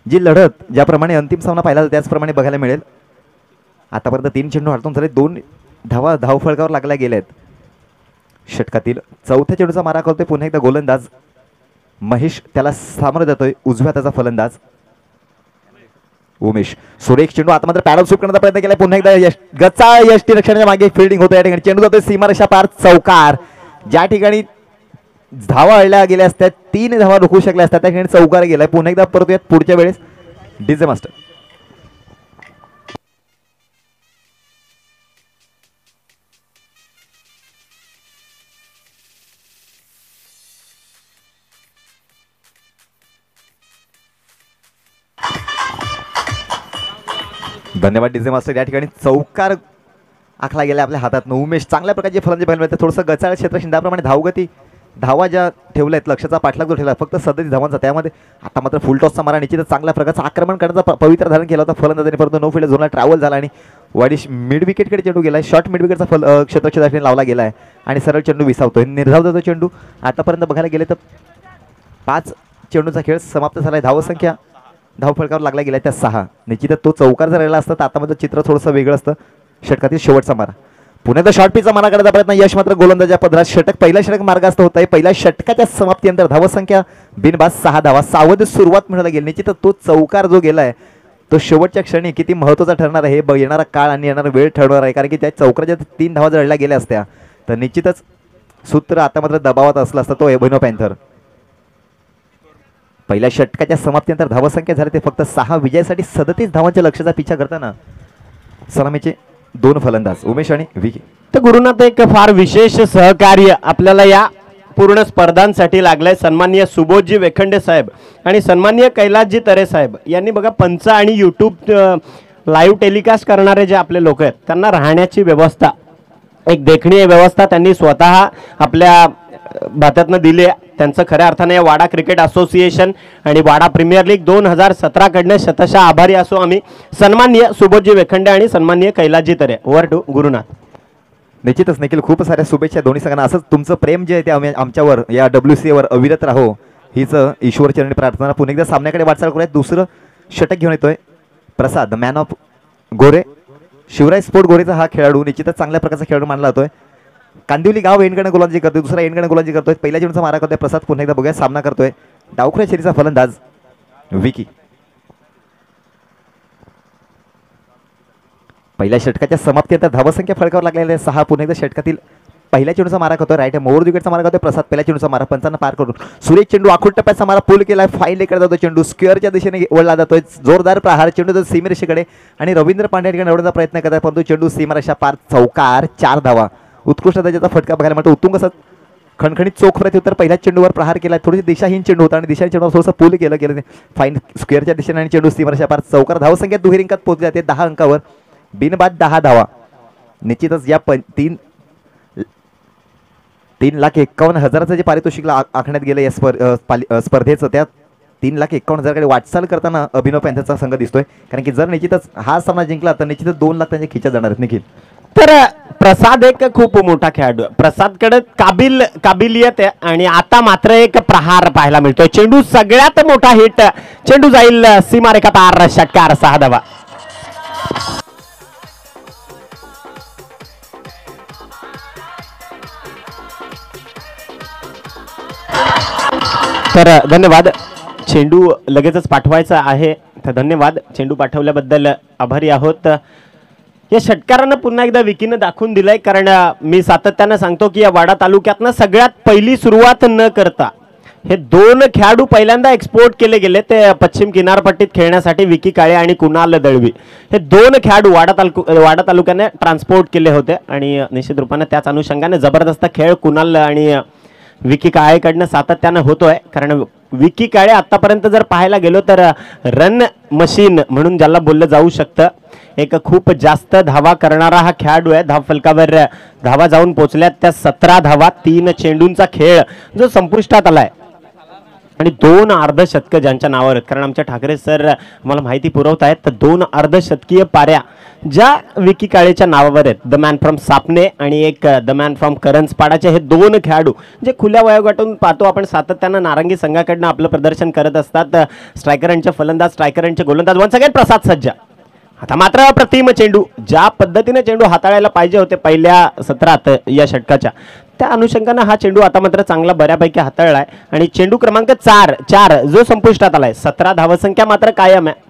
जी लढत ज्याप्रमाणे अंतिम सामना पाहिला त्याचप्रमाणे बघायला मिळेल. आतापर्यंत 3 चेंडू हातून झाले. 2 धावा धावफळकावर लागल्या गेल्या आहेत. षटकातील चौथ्या चेंडूचा मारा करतोय पुन्हा एकदा गोलंदाज महेश. त्याला सामोरं जातोय उजव्या हाताचा फलंदाज उमेश. सुरेख चेंडू. आता मात्र पॅडल स्वीप करण्याचा प्रयत्न केला. पुन्हा एकदा गचा यष्टी रक्षणाच्या मागे फिल्डिंग होतं. या ठिकाणी चेंडू जातोय सीमारेषा पार. चौकार. ज्या ठिकाणी धावा अडल्या गेल्या असत्या, 3 धावा रोखू शकल्या असतात त्या ठिकाणी चौकार गेलाय. पुन्हा एकदा परत येत पुढच्या वेळेस डीजे मास्टर. धन्यवाद डीजे मास्टर. या ठिकाणी चौकार आखला गेला आपल्या हातात. उमेश चांगल्या प्रकारचे फलंदाजी पाहायला मिळते. थोडंसं गचाळ क्षेत्र शिंदाप्रमाणे धावगती धावा ज्या ठेवल्या आहेत, लक्षाचा पाठलाग जो ठेवला फक्त 37 धावांचा, त्यामध्ये आता मात्र फुल टॉसचा मारा निश्चितच चांगल्या प्रकारचं आक्रमण करण्याचा पवित्र धारण केला होता फलंदाजाने, परंतु नो फील्ड झोनला ट्रॅव्हल झाला आणि वाडीश मिड विकेटकडे चेंडू गेला आहे. शॉर्ट मिड विकेटचा क्षेत्रक्षेत्राने लावला गेला आहे आणि सरळ चेंडू विसावतोय. निर्धाव जातो चेंडू. आतापर्यंत बघायला गेले तर 5 चेंडूचा खेळ समाप्त झाला आहे. धावसंख्या धावफळकावर लागला गेला त्या 6. निश्चितच तो चौकार जर राहिला असता तर आता मात्र चित्र थोडंसं वेगळं असतं. षटकातील शेवटचा मारा. पुन्हा एकदा शॉर्ट पिचचा मारा करण्याचा प्रयत्न. यश मात्र गोलंदाजा पदरात. षटक पहिला षटक मार्गास्त होत आहे. पहिल्या षटकाच्या समाप्तीनंतर धावसंख्या बिनबाद 6 धावा. सावध सुरुवात मिळायला गेली. निश्चितच तो चौकार जो गेलाय तो शेवटच्या क्षणी किती महत्त्वाचा ठरणार आहे हे येणारा काळ आणि येणारा वेळ ठरवणार आहे, कारण की त्या चौकाच्या 3 धावा जर रडल्या गेल्या असत्या तर निश्चितच सूत्र आता मात्र दबावात असला असता तो अभिनव पॅन्थर. पहिल्या षटकाच्या समाप्तीनंतर धावसंख्या झाली ते फक्त 6. विजयासाठी 37 धावांच्या लक्ष्याचा पिछा करताना सलामीचे 2 फलंदाज उमेश आणि विकी. तर गुरुनाथ एक फार विशेष सहकार्य आपल्याला या पूर्ण स्पर्धांसाठी लागलंय. सन्माननीय सुबोधजी वेखंडे साहेब आणि सन्माननीय कैलासजी तरे साहेब यांनी बघा पंच आणि यूट्यूब लाईव्ह टेलिकास्ट करणारे जे आपले लोक आहेत त्यांना राहण्याची व्यवस्था, एक देखणीय व्यवस्था त्यांनी स्वतः आपल्या भात्यातनं दिली. त्यांचं खऱ्या अर्थाने वाडा क्रिकेट असोसिएशन आणि वाडा प्रीमियर लीग 2017 कडनं शतशः आभारी असो आम्ही. सन्माननीय सुबोधजी वेखंडे आणि सन्माननीय कैलासजी तरे. Over to Gurunath. निश्चितच निखिल खूप साऱ्या शुभेच्छा दोन्ही संघांना. असंच तुमचं प्रेम जे आहे ते आमच्यावर या WCAवर अविरत राहो हीच ईश्वरचरणी प्रार्थना. पुन्हा एकदा सामन्याकडे वाटचाल करूयात. दुसरं षटक घेऊन येतोय Prasad man of Gore. Shivray sport गोरेचा हा खेळाडू निश्चितच चांगल्या प्रकारचा खेळाडू मानला जातोय. कांदिवली गाव एंडकडे गोलंदाजी करतोय. दुसरा एंडकडे गोलंदाजी करतोय. पहिल्या चेंडूचा मारा करतोय प्रसाद. पुन्हा एकदा बघूया सामना करतोय डावखुऱ्या शैलीचा फलंदाज विकी. पहिल्या षटकाच्या समाप्तीनंतर धावसंख्या फळकावर लागलेल्या 6. पुन्हा एकदा षटकातील पहिल्या चेंडूचा मारा करतोय राईट मोर विकेटचा मारा करतोय प्रसाद. पहिल्या चेंडूचा मारा पंचांना पार करून सुरेश चेंडू आखूड टप्प्याचा मारा पूल केलाय. फाईन लेकडे जातो चेंडू. स्क्वेअरच्या दिशेने वळला जातोय. जोरदार प्रहार. चेंडू सीमारेषेकडे आणि रवींद्र पांड्या ठिकाणी एवढ्याचा प्रयत्न करतात परंतु चेंडू सीमारेषा पार. चौकार. 4 धावा. उत्कृष्ट दर्जाचा फटका बघायला मिळतो. उत्तुंग असं खणखणीत चोख प्रत्युत्तर पहिल्याच चेंडूवर प्रहार केला. थोडीशी दिशाहीन चेंडू होता आणि दिशाहीन चेंडूवर थोडंसं पूल गेलं फाईन स्क्वेअरच्या दिशेने आणि चेंडू सीमारेषा पार चौकार. धावसंख्या दुहेरी अंकात पोहोचली जाते 10 अंकावर. बिनबाद 10 धावा. निश्चितच या 3,51,000 जे पारितोषिक आखण्यात गेलं या स्पर्धेचं, त्या 3,51,000 वाटचाल करताना अभिनव पॅन्थरचा संघ दिसतोय. कारण की जर निश्चितच हा सामना जिंकला तर निश्चितच 2 लाख त्यांच्या खिच्यात जाणार आहेत. निखिल, तर प्रसाद एक खूप मोठा खेळाडू, प्रसादकडे काबिलियत आहे आणि आता मात्र एक प्रहार पाहायला मिळतोय. चेंडू सगळ्यात मोठा हिट, चेंडू जाईल सीमारेखा पार, षटकार 6 धावा. तर धन्यवाद. चेंडू लगेचच पाठवायचा आहे, तर धन्यवाद. चेंडू पाठवल्याबद्दल आभारी आहोत. या षटकारानं पुन्हा एकदा विकीनं दाखवून दिलंय, कारण मी सातत्यानं सांगतो की या वाडा तालुक्यातनं सगळ्यात पहिली सुरुवात न करता हे 2 खेळाडू पहिल्यांदा एक्सपोर्ट केले गेले. ते पश्चिम किनारपट्टीत खेळण्यासाठी विकी काळे आणि कुणाल दळवी हे 2 खेळाडू वाडा तालुक्याने ट्रान्सपोर्ट केले होते आणि निश्चित रूपाने त्याच अनुषंगाने जबरदस्त खेळ कुणाल आणि विकी काळेकडनं सातत्यानं होतोय. कारण विकी काळे आतापर्यंत जर पाहायला गेलो तर रन मशीन म्हणून ज्याला बोललं जाऊ शकतं, एक खूप जास्त धावा करणारा हा खेळाडू आहे. धावफलकावर धावा जाऊन पोहोचल्यात त्या 17 धावा. 3 चेंडूंचा खेळ जो संपुष्टात आलाय आणि 2 अर्धशतक ज्यांच्या नावावर आहेत, कारण आमच्या ठाकरे सर आम्हाला माहिती पुरवत आहेत, तर 2 अर्धशतकीय पाऱ्या ज्या विकी काळेच्या नावावर आहेत, द मॅन फ्रॉम सापने आणि एक द मॅन फ्रॉम करंजपाडाचे हे 2 खेळाडू जे खुल्या वयोगटातून पाहतो आपण सातत्यानं नारंगी संघाकडनं आपलं प्रदर्शन करत असतात. स्ट्रायकरांचे फलंदाज, स्ट्रायकरांचे गोलंदाज. वन्स अगेन प्रसाद सज्जा. आता मात्र अप्रतिम चेंडू, ज्या पद्धतीने चेंडू हाताळायला पाहिजे होते पहिल्या सत्रात या षटकाच्या, त्या अनुषंगानं हा चेंडू आता मात्र चांगला बऱ्यापैकी हाताळलाय आणि चेंडू क्रमांक 4 जो संपुष्टात आलाय. 17 धावसंख्या मात्र कायम आहे.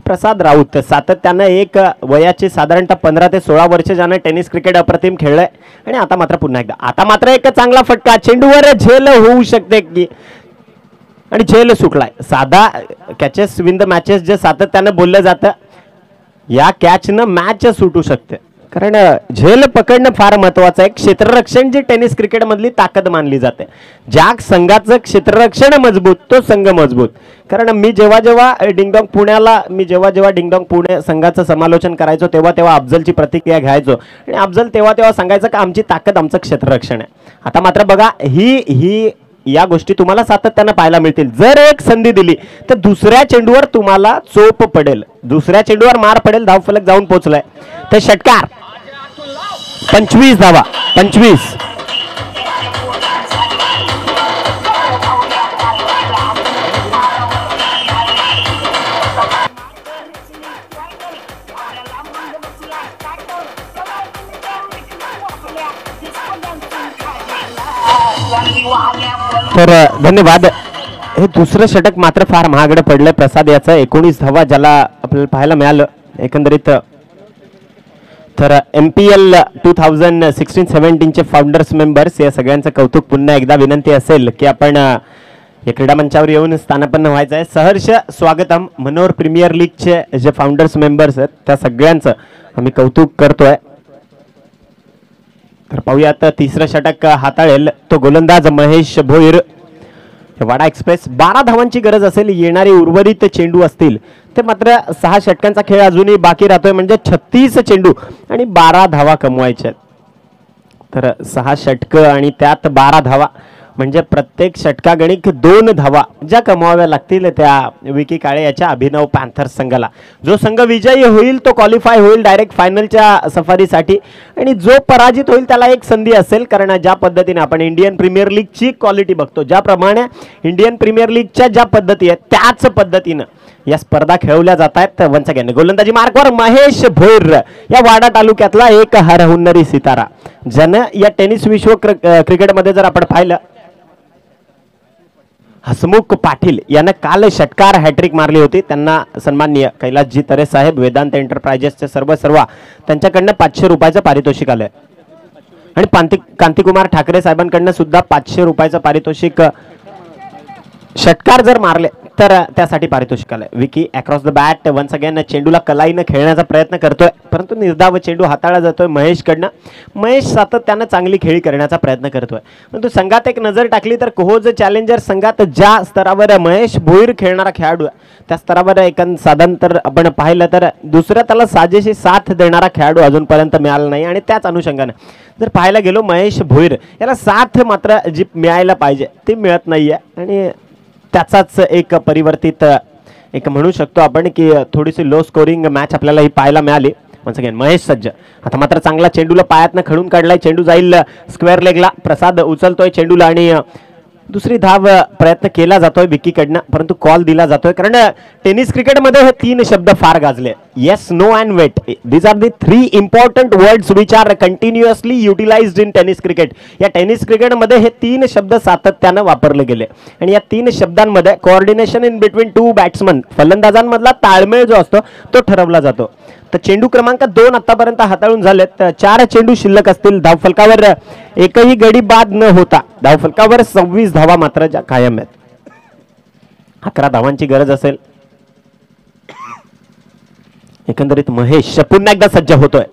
प्रसाद राऊत सातत्यानं एक वयाचे साधारणतः 15 ते 16 वर्ष ज्यानं टेनिस क्रिकेट अप्रतिम खेळलंय आणि आता मात्र पुन्हा एकदा आता मात्र एक चांगला फटका. चेंडूवर झेल होऊ शकते की आणि झेल सुटलाय. साधा कॅचेस विन द मॅचेस जे सातत्यानं बोललं जातं, या कॅचनं मॅच सुटू शकते. कारण झेल पकडणं फार महत्वाचं आहे. क्षेत्ररक्षण जी टेनिस क्रिकेट मधली ताकद मानली जाते. ज्या संघाचं क्षेत्ररक्षण मजबूत तो संघ मजबूत. कारण मी जेव्हा डिंगडॉंग पुणे संघाचं समालोचन करायचो तेव्हा अफजलची प्रतिक्रिया घ्यायचो आणि अफजल तेव्हा सांगायचं की आमची ताकद आमचं क्षेत्ररक्षण आहे. आता मात्र बघा ही या गोष्टी तुम्हाला सातत्यानं पाहायला मिळतील. जर एक संधी दिली तर दुसऱ्या चेंडूवर तुम्हाला चोप पडेल, दुसऱ्या चेंडूवर मार पडेल. धावफलक जाऊन पोहोचलाय तर षटकार 25 धावा. 25. तर धन्यवाद. हे दुसरं षटक मात्र फार महागडं पडलंय प्रसाद याचं. 19 धावा ज्याला आपल्याला पाहायला मिळालं एकंदरीत. तर MPL 2016-17 फाउंडर्स मेंबर्स या सगळ्यांचं कौतुक. पुन्हा एकदा विनंती असेल की आपण या क्रीडा मंचावर येऊन स्थानापन्न व्हायचं आहे. सहर्ष स्वागतम. मनोहर प्रीमियर लीगचे जे फाउंडर्स मेंबर्स आहेत त्या सगळ्यांचं आम्ही कौतुक करतोय. तर पाहूयात तिसरं षटक हाताळेल तो गोलंदाज महेश भोईर. वाडा एक्सप्रेस 12 धावांची गरज असेल. येणारे उर्वरित चेंडू असतील ते मात्र 6 षटकांचा खेळ अजूनही बाकी राहतोय, म्हणजे 36 चेंडू आणि 12 धावा कमवायच्या. तर 6 षटकं आणि त्यात 12 धावा म्हणजे प्रत्येक षटकागणिक 2 धावा ज्या कमवाव्या लागतील त्या विकी काळे याच्या अभिनव पॅन्थर्स संघाला. जो संघ विजयी होईल तो क्वालिफाय होईल डायरेक्ट फायनलच्या सफारीसाठी आणि जो पराजित होईल त्याला एक संधी असेल. कारण ज्या पद्धतीने आपण इंडियन प्रीमियर लीगची क्वालिटी बघतो, ज्याप्रमाणे इंडियन प्रीमियर लीगच्या ज्या पद्धती आहेत त्याच पद्धतीनं या स्पर्धा खेळवल्या जात आहेत. वन्स अगेन गोलंदाजी मार्कवर महेश भोईर या वाडा तालुक्यातला एक हरहुन्नरी सितारा, ज्यानं या टेनिस विश्व क्रिकेटमध्ये जर आपण पाहिलं, हसमुख पाटील यानं काल षटकार हॅट्रिक मारली होती. त्यांना सन्माननीय कैलासजी तरे साहेब वेदांत एंटरप्राइजेसचे सर्व त्यांच्याकडनं 500 रुपयाचं पारितोषिक आलंय आणि कांतिकुमार ठाकरे साहेबांकडनं सुद्धा 500 रुपयाचं पारितोषिक षटकार जर मारले तर त्यासाठी पारितोषिक आलंय. Vicky across the bat once again चेंडूला कलाईनं खेळण्याचा प्रयत्न करतोय, परंतु निर्धाव चेंडू हाताळला जातोय महेशकडनं. महेश सातत्यानं चांगली खेळी करण्याचा प्रयत्न करतोय, परंतु संघात एक नजर टाकली तर कोहोज चॅलेंजर संघात ज्या स्तरावर महेश भोईर खेळणारा खेळाडू आहे त्या स्तरावर एक साधारण तर आपण पाहिलं तर दुसऱ्या त्याला साजेशी साथ देणारा खेळाडू अजूनपर्यंत मिळाला नाही. आणि त्याच अनुषंगाने जर पाहायला गेलो महेश भोईर याला साथ मात्र जी मिळायला पाहिजे ती मिळत नाहीये. आणि त्याचाच एक परिवर्तित एक म्हणू शकतो आपण की थोडीशी लो स्कोरिंग मॅच आपल्याला ही पाहायला मिळाली. वन्स अगेन महेश सज्ज आता मात्र चांगला चेंडूला पायातनं खडून काढलाय. चेंडू जाईल स्क्वेअर लेगला. प्रसाद उचलतोय चेंडूला आणि दुसरी धाव प्रयत्न केला जातोय विकीकडनं, परंतु कॉल दिला जातोय. कारण टेनिस क्रिकेटमध्ये हे 3 शब्द फार गाजले. Yes, no and wait. These are the 3 important words which are continuously utilised in tennis cricket. या टेनिस क्रिकेटमध्ये हे 3 शब्द सातत्यानं वापरले गेले आणि या 3 शब्दांमध्ये कोऑर्डिनेशन इन बिटवीन 2 बॅट्समन, फलंदाजांमधला ताळमेळ जो असतो तो ठरवला जातो. तर चेंडू क्रमांक 2 आतापर्यंत हाताळून झालेत. 4 चेंडू शिल्लक असतील. धावफलकावर एकही गडी बाद न होता धावफलकावर 26 धावा मात्र ज्या कायम आहेत. 11 धावांची गरज असेल. एकंदरीत महेश पुन्हा एकदा सज्ज होतोय.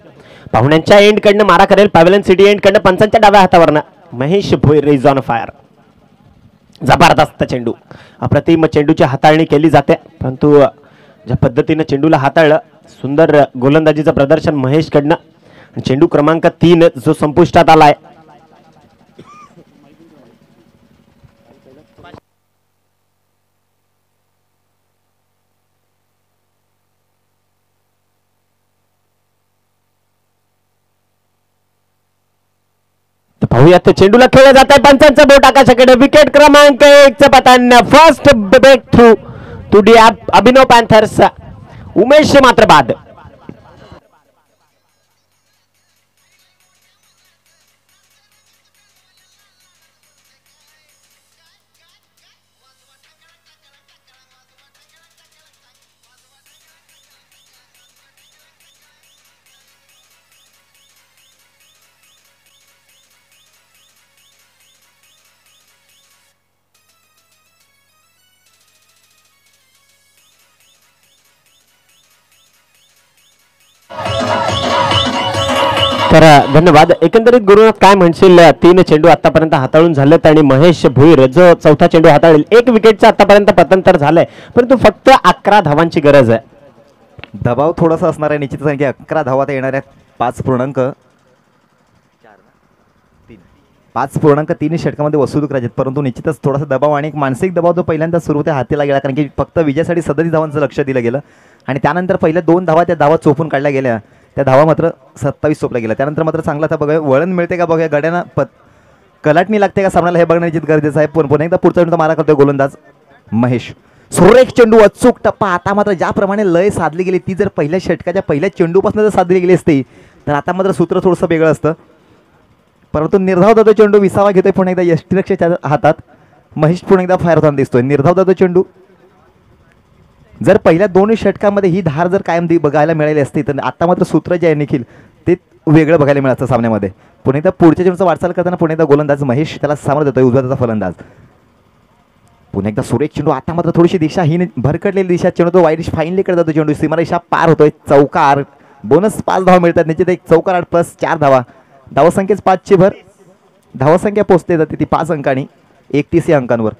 पाहुण्यांच्या एंड कडनं मारा करेल. पॅव्हलियन सिटी एंड कडनं पंचांच्या डाव्या हातावरनं Mahesh Bhoir is on fire. जबरदस्त चेंडू, अप्रतिम चेंडूची हाताळणी केली जाते, परंतु ज्या पद्धतीने चेंडूला हाताळलं सुंदर गोलंदाजीचं प्रदर्शन महेशकडनं. चेंडू क्रमांक 3 जो संपुष्टात आलाय. पाहूयात चेंडूला खेळला जात आहे. पंचांचं बोट आकाशाकडे. विकेट क्रमांक 1चं पतन. First breakthrough to the Abhinav Panthers. Umesh मात्र बाद. तर धन्यवाद. एकंदरीत गुरुनाथ काय म्हणशील, 3 चेंडू आतापर्यंत हाताळून झालेत आणि महेश भोईर जो 4था चेंडू हाताळेल. 1 विकेटचं आतापर्यंत पतन तर झालंय, परंतु फक्त 11 धावांची गरज आहे. दबाव थोडासा असणार आहे निश्चितच, कारण की 11 धावा ते येणार आहेत. 5.3 षटकामध्ये वसूल करायचे, परंतु निश्चितच थोडासा दबाव आणि एक मानसिक दबाव जो पहिल्यांदा सुरू होते हातीला गेला, कारण की फक्त विजयासाठी 37 धावांचं लक्ष दिलं गेलं आणि त्यानंतर पहिल्या 2 धावा त्या धावा चोपून काढल्या गेल्या. त्या धावा मात्र 27 चोपल्या गेल्या. त्यानंतर मात्र चांगला आता बघा वळण मिळते का बघा, गड्यांना कलाटणी लागते का सामन्याला हे बघणं निश्चित गरजेचं आहे. पुन्हा एकदा पुढचा चेंडू मारा करतोय गोलंदाज महेश. सुरेख चेंडू, अचूक टप्पा. आता मात्र ज्याप्रमाणे लय साधली गेली ती जर पहिल्या षटकाच्या पहिल्या चेंडूपासून जर साधली गेली असती तर आता मात्र सूत्र थोडंसं वेगळं असतं. परंतु निर्धाव दादा चेंडू विसावा घेतोय पुन्हा एकदा यष्टीरक्षेच्या हातात. महेश पुन्हा एकदा फायर होताना दिसतोय. निर्धाव दादा चेंडू. जर पहिल्या 2 षटकामध्ये ही धार जर कायम बघायला मिळाली असती तर आता मात्र सूत्र जे आहे निखिल ते वेगळं बघायला मिळालं सामन्यामध्ये. पुन्हा एकदा पुढच्या चेंडूचा वाटचाल करताना पुन्हा एकदा गोलंदाज महेश त्याला सामोरं देतोय उजव्या फलंदाज. पुन्हा एकदा सुरेख चेंडू. आता मात्र थोडीशी दिशा ही भरकटलेली दिशा चेंडू तो वाईट फाईनली कडे जातो चेंडू. सीमारेषा पार होतोय. चौकार. बोनस 5 धावा मिळतात. निश्चित एक चौकार 8 प्लस 4 धावा. धावसंख्येच 5ची भर. धावसंख्या पोहोचते जाते ती 5 अंकांनी 31 या अंकांवर.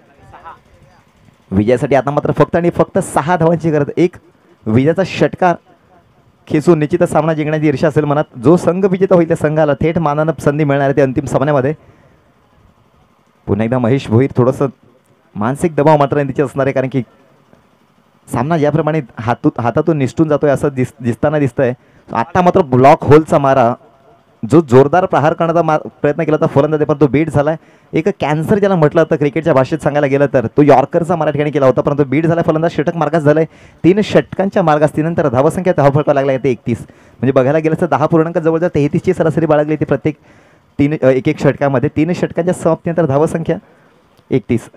विजयासाठी आता मात्र फक्त आणि फक्त 6 धावांची गरज. एक विजयाचा षटकार खेचून निश्चितच सामना जिंकण्याची ईर्षा असेल मनात. जो संघ विजेता होईल त्या संघाला थेट मानानं संधी मिळणार आहे ते अंतिम सामन्यामध्ये. पुन्हा एकदा महेश भोईर. थोडंसं मानसिक दबाव मात्र तिचे असणार आहे, कारण की सामना ज्याप्रमाणे हातातून निसटून जातोय असं दिसताना दिसतंय. आता मात्र ब्लॉक होलचा मारा जो जोरदार प्रहार करण्याचा प्रयत्न केला होता फलंदाज पण तो बीट झालाय. एक कॅन्सर ज्याला म्हटलं होतं क्रिकेटच्या भाषेत सांगायला गेलं तर तो यॉर्करचा मारा ठिकाणी केला होता, परंतु बीट झाला. फलंदाज षटक मार्गास झालाय. 3 षटकांच्या मार्गास नंतर धावसंख्या धावफलका लागला येते 31. म्हणजे बघायला गेलं तर 10 जवळजवळ 33ची सरासरी बाळगली ती प्रत्येक 1 षटकामध्ये. 3 षटकांच्या समाप्तीनंतर धावसंख्या 31.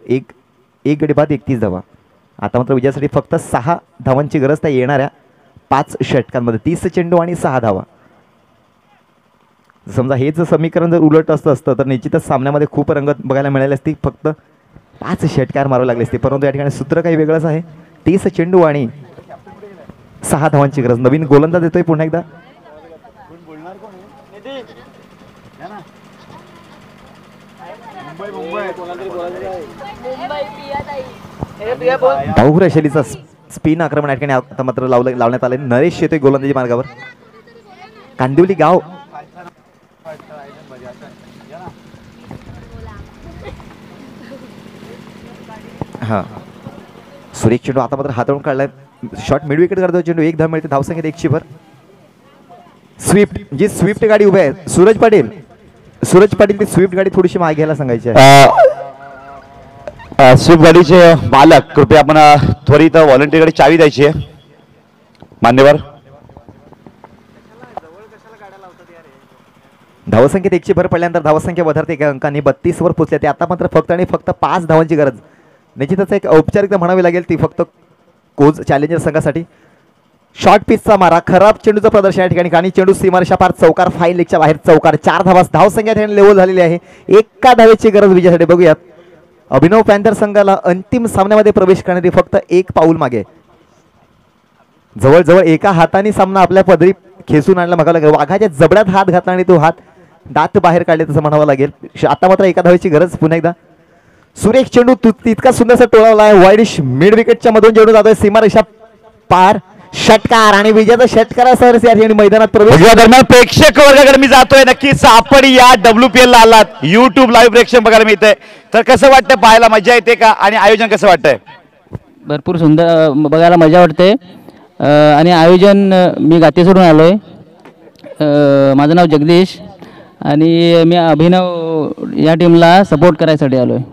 एक गडी बाद 31 धावा. आता मात्र विजयासाठी फक्त 6 धावांची गरज त्या येणाऱ्या 5 षटकांमध्ये. 30 चेंडू आणि 6 धावा. समजा हेच समीकरण जर उलट असतं तर निश्चितच सामन्यामध्ये खूप रंगत बघायला मिळाली असती. फक्त 5 षटकार मारावे लागले असते, परंतु या ठिकाणी सूत्र काही वेगळंच आहे. 30 चेंडू आणि 6 धावांची गरज. नवीन गोलंदाज येतोय पुन्हा एकदा. बहुग्र शैलीचा स्पिन आक्रमण या ठिकाणी आता मात्र लावण्यात आले. नरेश येतोय गोलंदाजी मार्गावर. कांदिवली गाव हा सुरेश चेंडू आता मात्र हाताळून काढलाय. शॉट मिड विकेट करतो चेंडू. 1 धाव मिळते. धावसंख्येत 100 स्विफ्ट जी स्विफ्ट गाडी उभी आहे. सूरज पाटील ती स्विफ्ट गाडी थोडीशी मागे घ्यायला सांगायची आहे. स्विफ्ट गाडीचे मालक कृपया आपण त्वरित व्हॉलंटियरकडे चावी द्यायची आहे. मान्यवर. धावसंख्येत 100 पडल्यानंतर धावसंख्या वधारते एका अंकाने 32 वर पोहोचल्या. ते आता मात्र फक्त आणि फक्त 5 धावांची गरज. निश्चितच एक औपचारिकता म्हणावी लागेल ती फक्त कोच चॅलेंजर संघासाठी. शॉर्ट पिचचा मारा, खराब चेंडूचं प्रदर्शन या ठिकाणी. आणि चेंडू सीमारेषा पार चौकार, फाईन लेगच्या बाहेर चौकार. 4 धावा. धावसंख्या ठिकाणी लेवल झालेली आहे. एका धावेची गरज विजयासाठी. बघूयात अभिनव पॅन्थर संघाला अंतिम सामन्यामध्ये प्रवेश करण्यासाठी फक्त 1 पाऊल मागे. जवळजवळ एका हाताने सामना आपल्या पदरी खेचून आणला म्हणावं लागेल. वाघाच्या जबड्यात हात घातला आणि तो हात दात बाहेर काढले तसं म्हणावं लागेल. आता मात्र एका धावेची गरज. पुन्हा एकदा सुरेख चेंडू तितका सुंदरसा टोळावला आहे. वाईडिश मिड विकेटच्या मधून चेंडू जातोय सीमारेषा पार. षटकार आणि विजयाचा षटकारासह या ठिकाणी मैदानात प्रवेश. दरम्यान प्रेक्षक वर्गाकडे मी जातोय. नक्कीच आपण या WPL ला आलात. YouTube लाईव्ह प्रेक्षण बघायला मिळतंय. तर कसं वाटतंय? पाहायला मजा येते का? आणि आयोजन कसं वाटतंय? भरपूर सुंदर बघायला मजा वाटते. आणि आयोजन मी गातेसोडून आलो आहे. माझं नाव जगदीश आणि मी अभिनव या टीमला सपोर्ट करायसाठी आलो आहे.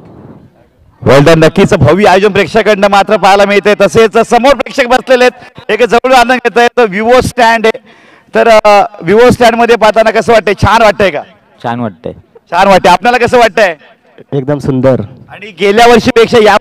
वेल नक्कीच भव्य आयोजन प्रेक्षकांना मात्र पाहायला मिळते. तसेच समोर प्रेक्षक बसलेले आहेत. एक जवळ आनंद घेत आहे. तर विवो स्टँड आहे. तर विवो स्टँड मध्ये पाहताना कसं वाटतंय? छान वाटतंय का? छान वाटतंय. छान वाटतंय. आपल्याला कसं वाटतंय? एकदम सुंदर. आणि गेल्या वर्षीपेक्षा या